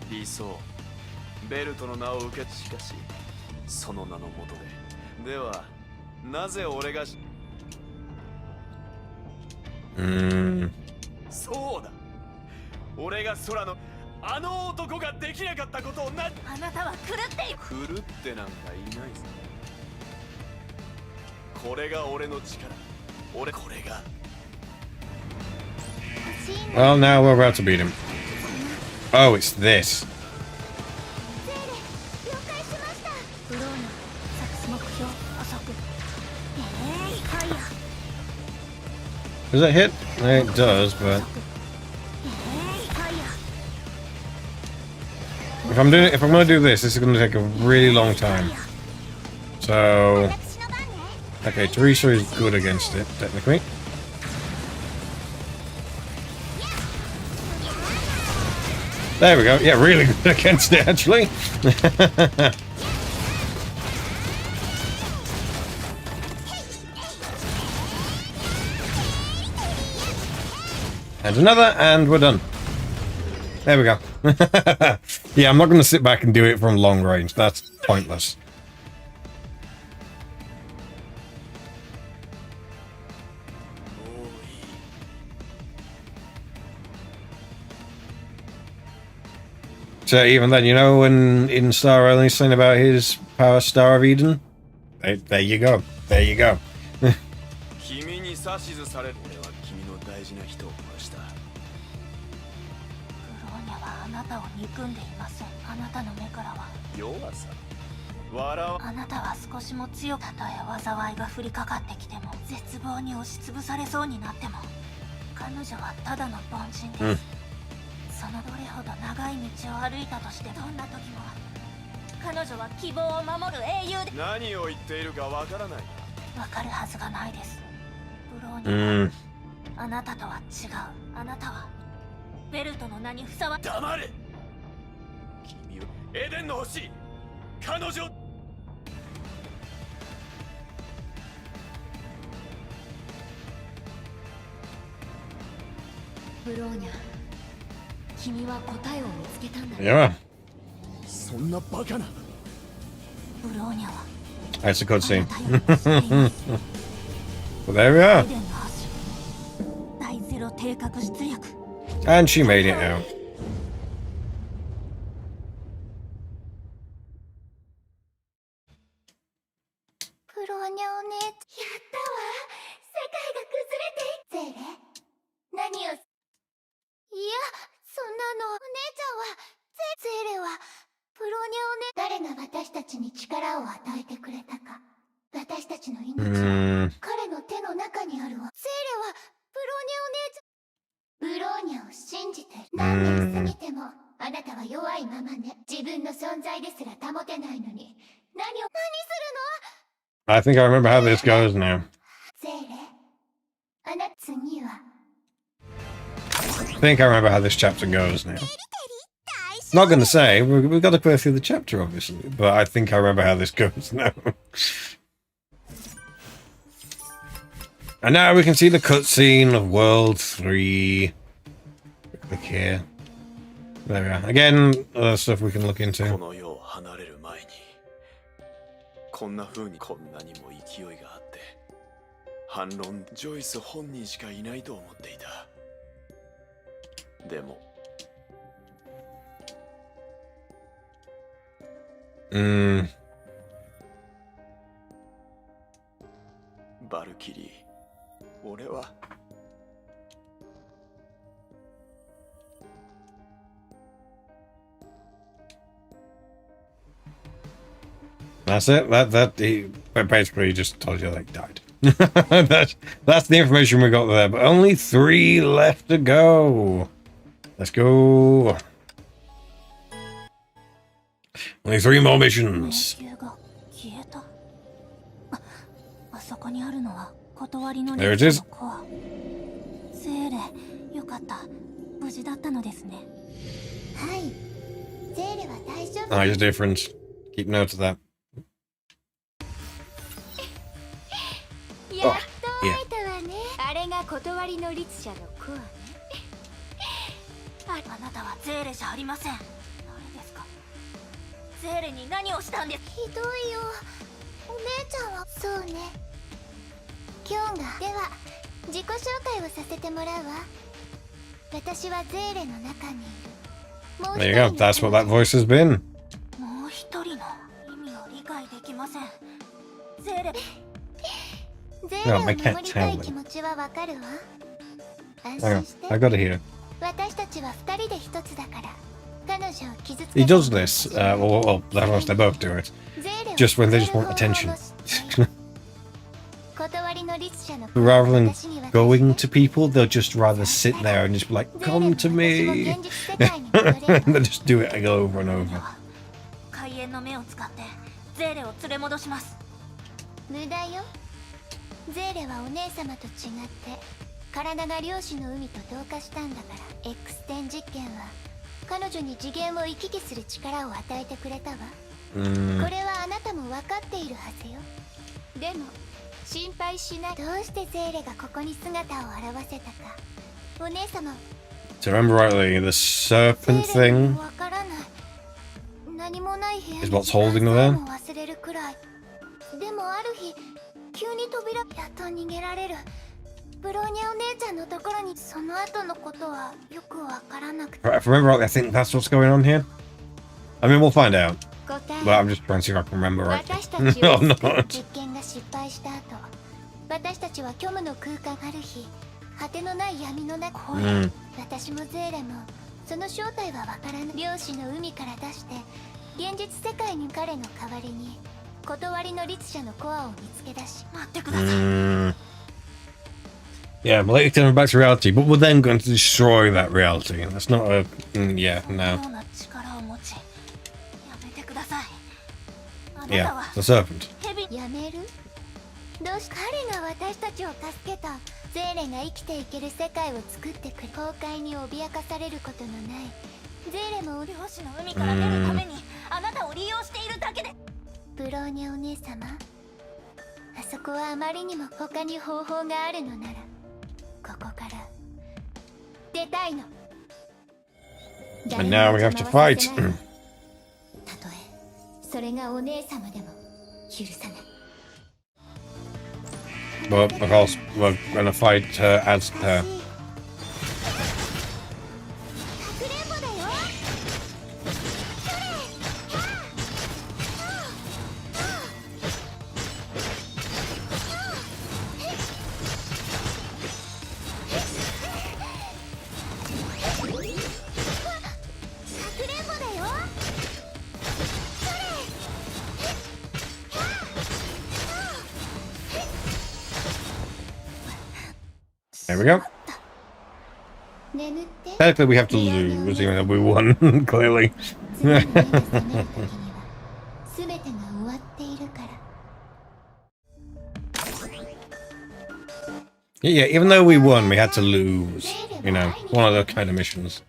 理想、ベルトの名を受け、しかしその名のもとで。ではなぜ俺が。そうだ。俺が空のあの男ができなかったことをあなたは狂っている。狂ってなんかいないぞ。これが俺の力。これが。Well, now we're about to beat him. Oh, it's this. Does that hit? It does, but if I'm gonna do this, this is gonna take a really long time. So, okay, Teresa is good against it, technically. There we go. Yeah, really good against it, actually. And another, and we're done. There we go. Yeah, I'm not going to sit back and do it from long range. That's pointless. So even then, you know, when in Star Island he's saying about his power Star of Eden? There you go. There you go. 君に指図される俺は君の大事な人を殺した。ブローニャはあなたを憎んでいません。あなたの目からは弱さ。笑わ。あなたは少しも強く、たとえ災いが降りかかってきても、絶望に押しつぶされそうになっても、彼女はただの凡人です。そのどれほど長い道を歩いたとして、どんな時も彼女は希望を守る英雄で。何を言っているかわからない。わかるはずがないです。ブローニャはあなたとは違う。あなたはベルトの名にふさわしい。黙れ。君はエデンの星。彼女。ブローニャ、君は答えを見つけたんだね。Yeah. そんなバカな。ブローニャは That's a cutscene. あなたより知っています。 Well, there we are. エデンの星、第ゼロ定格出力。 And she made it out. ブローニャお姉ちゃん、やったわ。世界が崩れて。ゼーレ、何を。いや、そんなの。お姉ちゃんはゼーレはブローニャお姉。誰が私たちに力を与えてくれたか。私たちの命は彼の手の中にあるわ。ゼーレはブローニャお姉ちゃん。ブローニャを信じてる。何年過ぎてもあなたは弱いままね。自分の存在ですら保てないのに何するの。 I think I remember how this goes now. ゼーレ、あなた次は I think I remember how this chapter goes now. Not gonna say, we've got to play through the chapter, obviously, but I think I remember how this goes now. And now we can see the cutscene of World 3. Click here. There we are. Again, other stuff we can look こ into. の世を離れる前にこんな風にこんなにも勢いがあって反論ジョイス本人しかいないと思っていた。でもバルキリー、俺はThat's it. He basically just told you they died. that's the information we got there. But only 3 left to go. Let's go. Only 3 more missions. あそこにあるのは断りの There it is. セーレ、よかった。無事だったのですね。はい。ゼーレは大丈夫。 Oh, there's a difference. Keep note of that. やっと会えたわね。あれが断りの律者のコアね。あなたはゼーレじゃありません。誰ですか。ゼーレに何をしたんです。ひどいよ。お姉ちゃんは。そうね。今日が。では自己紹介をさせてもらうわ。私はゼーレの中にいる。もう一 There 人 you の go. That's what that voice has been. もう一人の意味を理解できません。ゼーレ。ゼーレを守りたい気持ちはわかるわ。安 Hang 心 on. して。 I got it here. 私たちは二人で一つだから。彼女を傷つ He けた does this. Well, they both do it. Just when they just want attention. Rather than going to people, they'll just rather sit there and just be like, come to me. And they'll just do it over and over. 開演の目を使ってゼーレを連れ戻します。無駄よ。ゼーレはお姉様と違って体が漁師の海と同化したんだから。 X 点実験は彼女に次元を行き来する力を与えてくれたわ。これはあなたも分かっているはずよ。でも心配しない。どうしてゼーレがここに姿を現せたかお姉様 To remember rightly, the serpent thing わからない何もない部屋 is に what's holding her さえ there. も忘れるくらいでもある日急に扉やっと逃げられるブローニャお姉ちゃんのところにその後のことはよくわからなくて Right, if I remember rightly, I think that's what's going on here. I mean, we'll find out. 答 But え I'm just trying to see if I can remember right. 私たち No, を I'm 救う not. 実験が失敗した後私たちは虚無の空間ある日果てのない闇の中、私もゼーレもその正体はわからない漁師の海から出して現実世界に彼の代わりに断りの律者のコアを見つけ出し待ってください Yeah, but later turn back to reality, but we're then going to destroy that reality. That's not a... yeah, no. 妙な力を持ちやめてくださいあなた Yeah, は the serpent. 蛇やめるどうし彼が私たちを助けたゼーレが生きていける世界を作ってくる崩壊に脅かされることのないゼーレも漁師の海から出るためにあなたを利用しているだけでブローニャお姉様あそこはあまりにも他に方法があるのならここから出たいの And now we have to fight. たとえそれがお姉様でも許さない But, of course, we're going to fight her as her. かくれんぼだよThere we go. 眠って Technically, we have to lose, even though we won, clearly. 次に目が覚める時には全てが終わっているから Yeah, even though we won, we had to lose. You know, one of those kind of missions.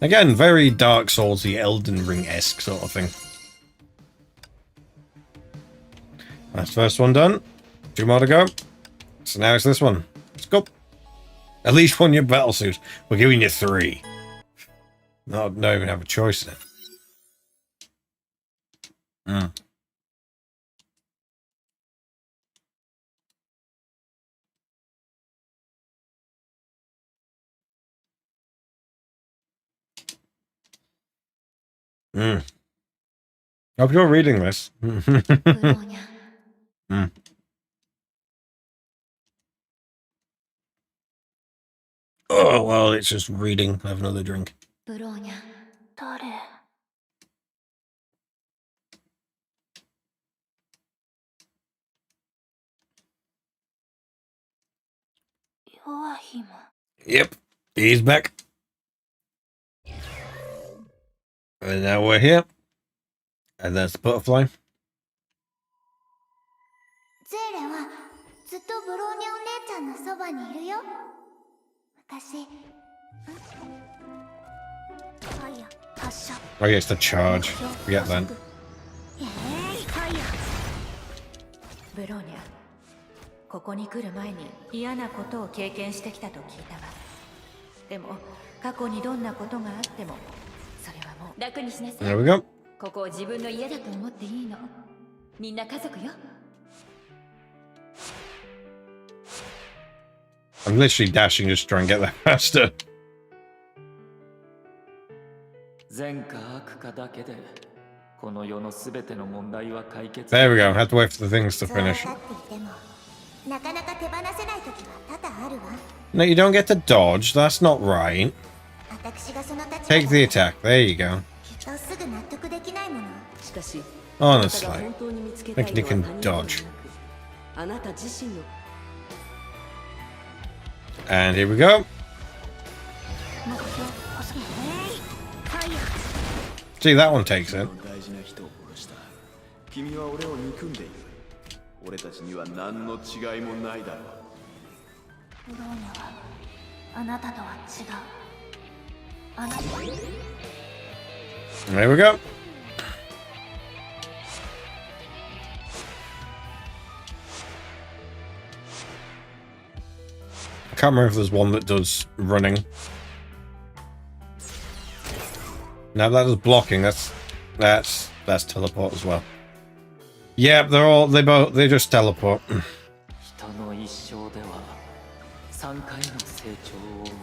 Again, very Dark Souls-y, Elden Ring-esque sort of thing. That's the first one done. 2 more to go. So now it's this one. Let's go. At least one your battle suit. We're giving you 3. Not even have a choice then. Hope you're reading this. ブローニャ Oh, well, it's just reading. Have another drink. ブローニャ誰弱ひも Yep, he's back. And now we're here. And that's the butterfly. ゼーレはずっとブローニャお姉ちゃんのそばにいるよ昔ファイヤ発射 Oh, yeah, it's the charge. Forget that. ファイヤブローニャここに来る前に嫌なことを経験してきたと聞いたわでも過去にどんなことがあってもそれはもう楽にしなさ There い we go. ここを自分の家だと思っていいのみんな家族よ I'm literally dashing just to try and get there faster. 善か悪かだけでこの世のすべての問題は解決 There we go. I had to wait for the things to そう分 finish. かっていてもなかなか手放せない時は多々あるわ No, you don't get to dodge. That's not right. 私がその立場 Take the attack. There you go. きっとすぐ納得できないものしかし Honestly. あなたが本当に見つけたい Thinking you の can は他人ではなく dodge. あなた自身の And here we go. 目標細いファイヤ See, that one takes it. 大事な人を殺した君は俺を憎んでいる俺たちには何の違いもないだろうブローニャはあなたとは違うあなた There we go. I can't remember if there's one that does running. No, that is blocking. That's teleport as well. Yeah, they just teleport. 人の一生では3回の成長を迎える。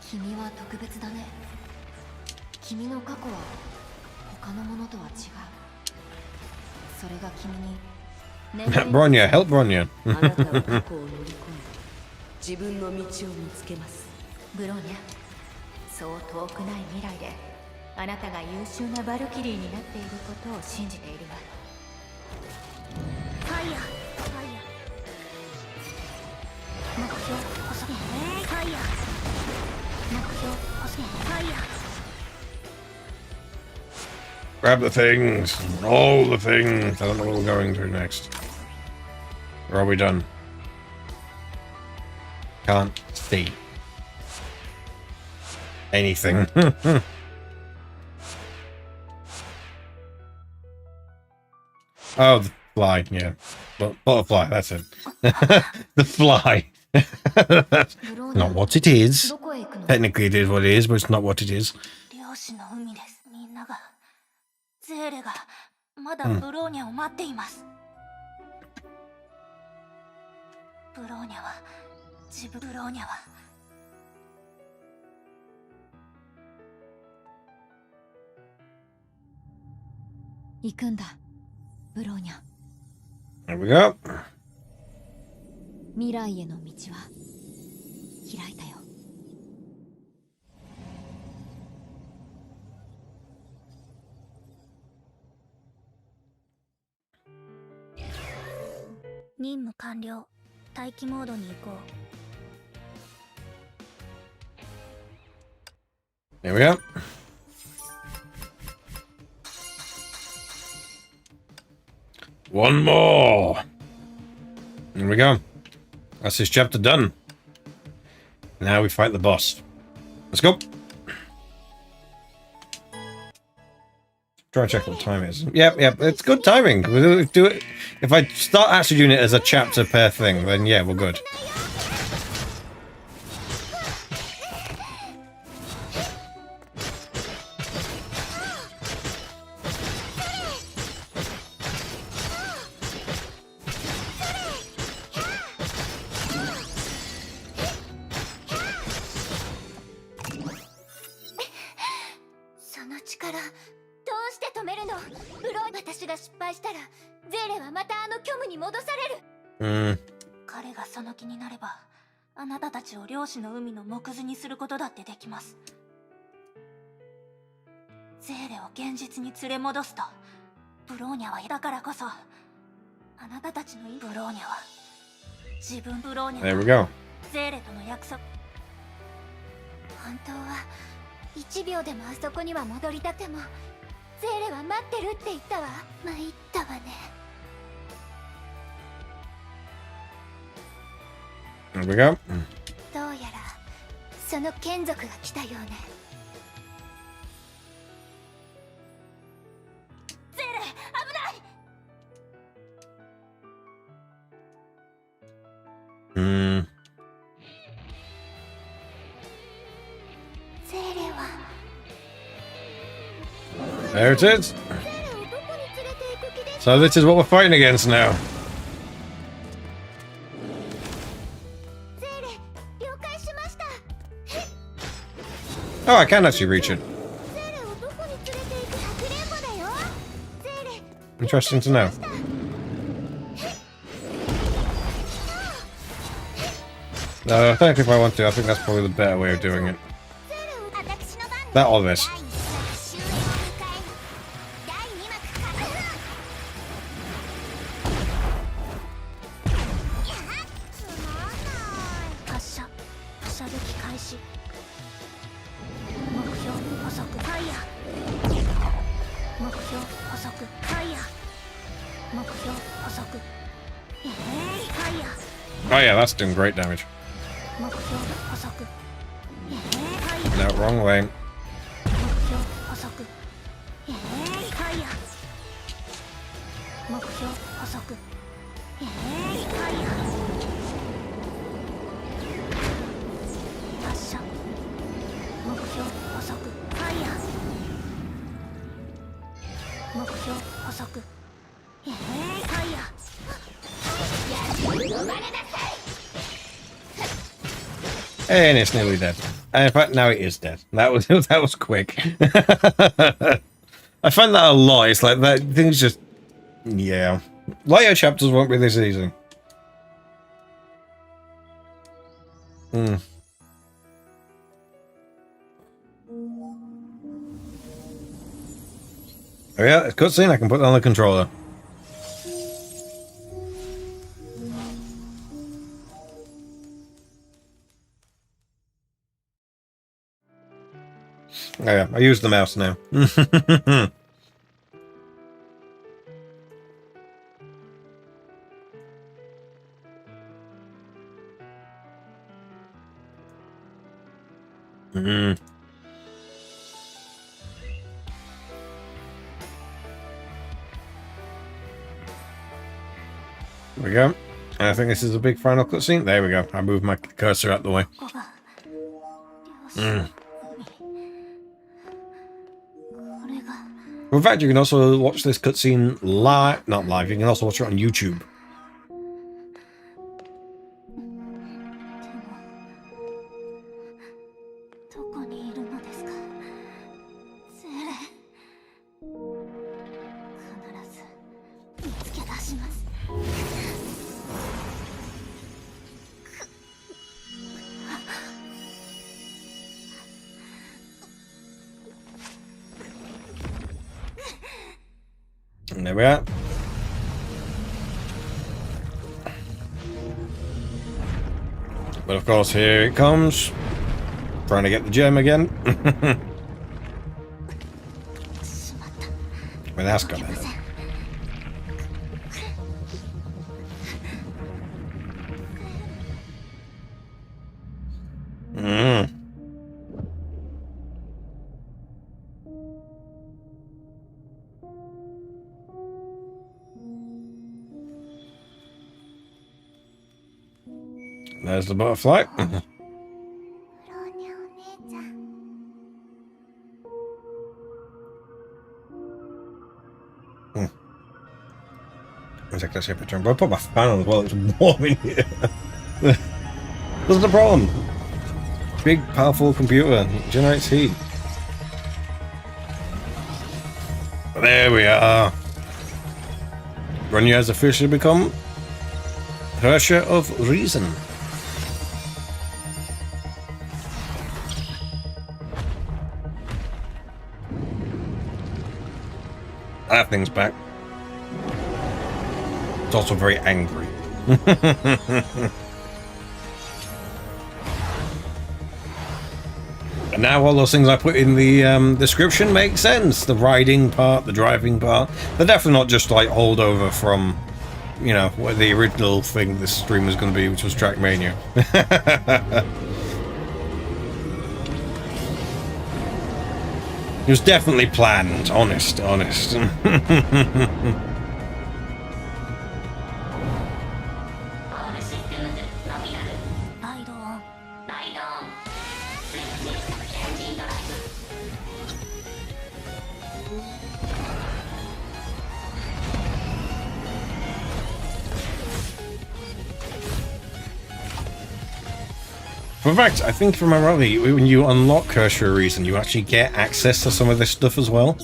君は特別だね。君の過去は他のものとは違う。それが君に Bronya, help Bronya. あなたは過去を乗り越え自分の道を見つけます。ブローニャ、そう遠くない未来であなたが優秀なバルキリーになっていることを信じているわ。ファイヤー、ファイヤー。目標細く、ファイヤー。目標細く、ファイヤー。 Grab the things. All the things. I don't know what we're going to next. Or are we done? Can't see anything. Oh, the fly, yeah. Butterfly, that's it. The fly. That's not what it is. Technically it is what it is, but it's not what it is. 漁師の海です。みんながゼーレがまだブローニャを待っています。ブローニャはブローニャは行くんだ、ブローニャ。 There we go. 未来への道は開いたよ。任務完了。待機モードに行こう。 There we go. One more. Here we go. That's this chapter done. Now we fight the boss. Let's go. Try and check what time it is. Yep, it's good timing. We'll do it. If I start actually doing it as a chapter per thing, then yeah, we're good. Mm. 彼がその気になれば、あなたたちを漁師の海の藻くずにすることだってできます。ゼーレを現実に連れ戻すと、ブローニャはだからこそ、あなたたちのブローニャは自分ブローニャ There we go. ゼーレとの約束。本当は1秒でもあそこには戻りたくても、ゼーレは待ってるって言ったわ。参ったわね。 There we go. どうやらその眷属が来たようね。ゼーレ、危ない。Mm. ゼーレは There it is. So this is what we're fighting against now. Oh, I can actually reach it. Interesting to know. No, I don't think if I want to. I think that's probably the better way of doing it. That or this. Oh yeah, that's doing great damage. No, wrong way. 射目標捕捉ファイヤー目標捕捉ファイヤー And it's nearly dead. In fact, now it is dead. That was quick. I find that a lot. It's like that things just, yeah. Later chapters won't be this easy. Oh yeah, it's cutscene. I can put that on the controller. Oh yeah, I use the mouse now. There we go. And I think this is a big final cutscene. There we go. I moved my cursor out the way. In fact, you can also watch this cutscene live. Not live, you can also watch it on YouTube. And there we are. But of course, here it comes. Trying to get the gem again. Well, that's got it. There's the butterfly. I'll take this here picture. But I put my fan on as well. It's warm in here. What's the problem? Big, powerful computer generates heat. There we are. Runya has officially become Herrscher of Reason. That thing's back. It's also very angry. And now all those things I put in the description make sense. The riding part, the driving part. They're definitely not just like holdover from, you know, what the original thing this stream was going to be, which was Trackmania. It was definitely planned, honest. In fact, I think if I remember rightly, when you unlock Herrscher Reason, you actually get access to some of this stuff as well.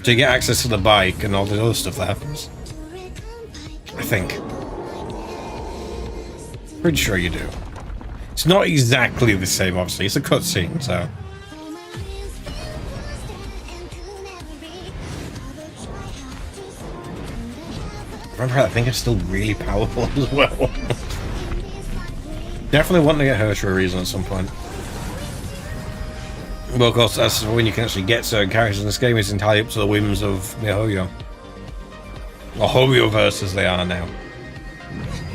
So you get access to the bike and all the other stuff that happens. I think. Pretty sure you do. It's not exactly the same, obviously. It's a cutscene, so... Remember, I think it's still really powerful as well. Definitely want to get Herrscher Reason at some point. Well, of course, that's when you can actually get certain characters in this game. It's entirely up to the whims of MiHoYo. Or HoYoverse as they are now.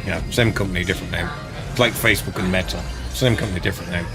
Yeah, same company, different name. It's like Facebook and Meta. Same company, different name.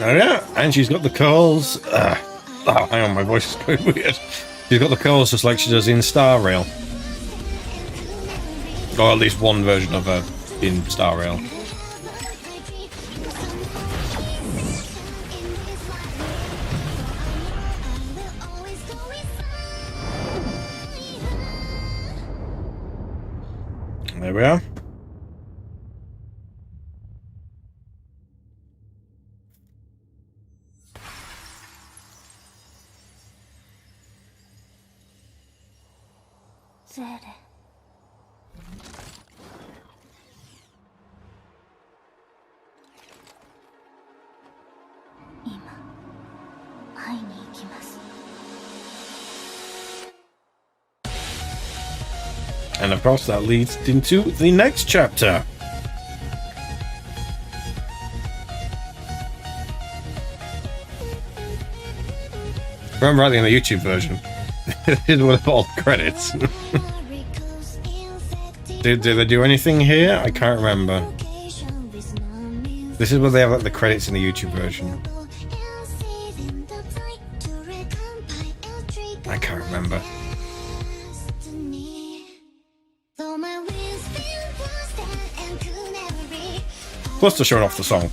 Oh yeah, and she's got the curls. Oh, hang on, my voice is going weird. She's got the curls just like she does in Star Rail. Or at least one version of her in Star Rail. There we are. And of course that leads into the next chapter. Remember rightly in the YouTube version. This is with all the credits. Did they do anything here? I can't remember. This is where they have like the credits in the YouTube version. I can't remember. Plus they're showing off the song.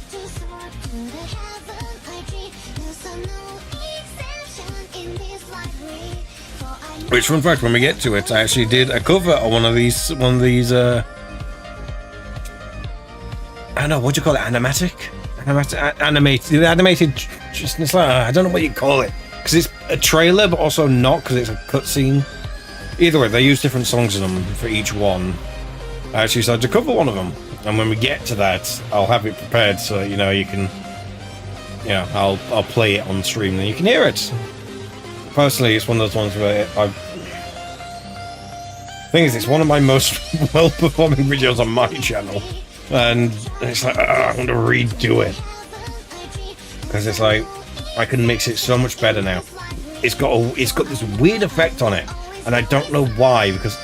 Which, fun fact, when we get to it, I actually did a cover on one of these, I don't know, what do you call it? Animated, just, it's like, I don't know what you call it. Because it's a trailer, but also not, because it's a cutscene. Either way, they use different songs in them for each one. I actually decided to cover one of them. And when we get to that, I'll have it prepared so that, you know, you can... Yeah, I'll play it on stream and you can hear it. Personally, it's one of those ones where thing is, it's one of my most well-performing videos on my channel. And it's like, I want to redo it. Because it's like, I can mix it so much better now. It's got this weird effect on it. And I don't know why, because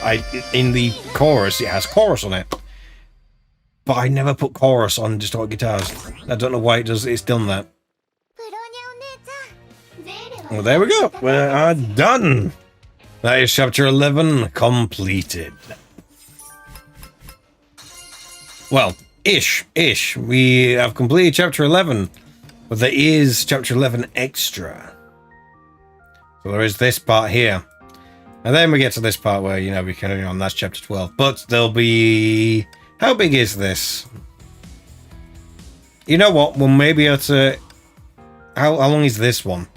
in the chorus, it has chorus on it. But I never put chorus on distorted guitars. I don't know why it's done that. Well, there we go. We are done. That is chapter 11 completed. Well, ish. We have completed chapter 11. But there is chapter 11 extra. So there is this part here. And then we get to this part where, you know, we carry on. That's chapter 12. But there'll be... How big is this? You know what? We'll maybe have to... How long is this one?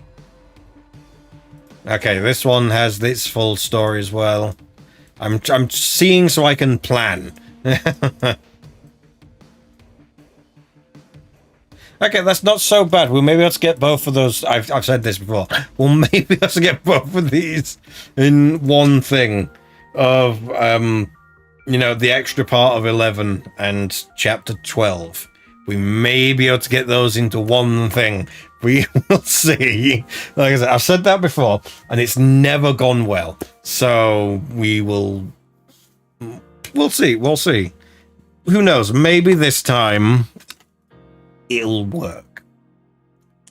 Okay, this one has this full story as well. I'm seeing so I can plan. Okay, that's not so bad. We'll maybe have to get both of those. I've said this before. We'll maybe have to get both of these in one thing of you know, the extra part of 11 and chapter 12. We may be able to get those into one thing. We will see. Like I said, I've said that before, and it's never gone well. So we'll see. We'll see. Who knows? Maybe this time it'll work.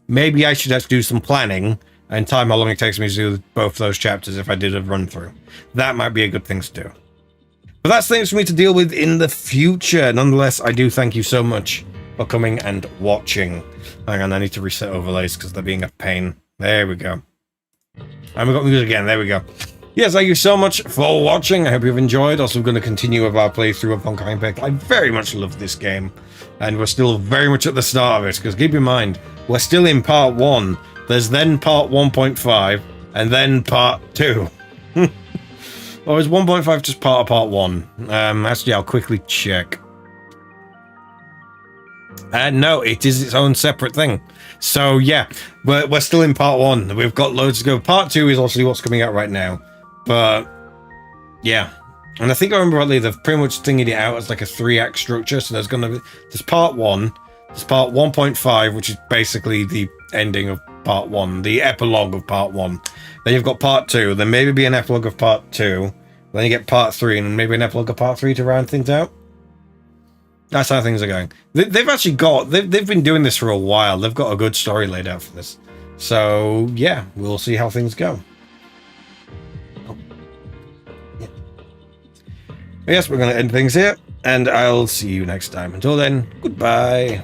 Maybe I should have to do some planning and time how long it takes me to do both those chapters if I did a run through. That might be a good thing to do. But that's things for me to deal with in the future. Nonetheless, I do thank you so much for coming and watching. Hang on, I need to reset overlays because they're being a pain. There we go. And we got music again. There we go. Yes, thank you so much for watching. I hope you've enjoyed. Also, we're going to continue with our playthrough of Honkai Impact. I very much love this game. And we're still very much at the start of it. Because keep in mind, we're still in part 1. There's then part 1.5. And then part 2. Or is 1.5 just part of part 1? Actually, I'll quickly check. No, it is its own separate thing. So, yeah, we're still in part 1. We've got loads to go. Part 2 is obviously what's coming out right now. But, yeah. And I think I remember rightly, they've pretty much thingied it out as like a 3-act structure. So there's going to be... There's part 1. There's part 1.5, which is basically the ending of part 1. The epilogue of part 1. Then you've got part 2. Then maybe be an epilogue of part 2. Then you get part 3 and maybe an epilogue of part 3 to round things out. That's how things are going. They've actually got... They've been doing this for a while. They've got a good story laid out for this. So, yeah, we'll see how things go. Oh. Yeah. Yes, we're going to end things here, and I'll see you next time. Until then, goodbye.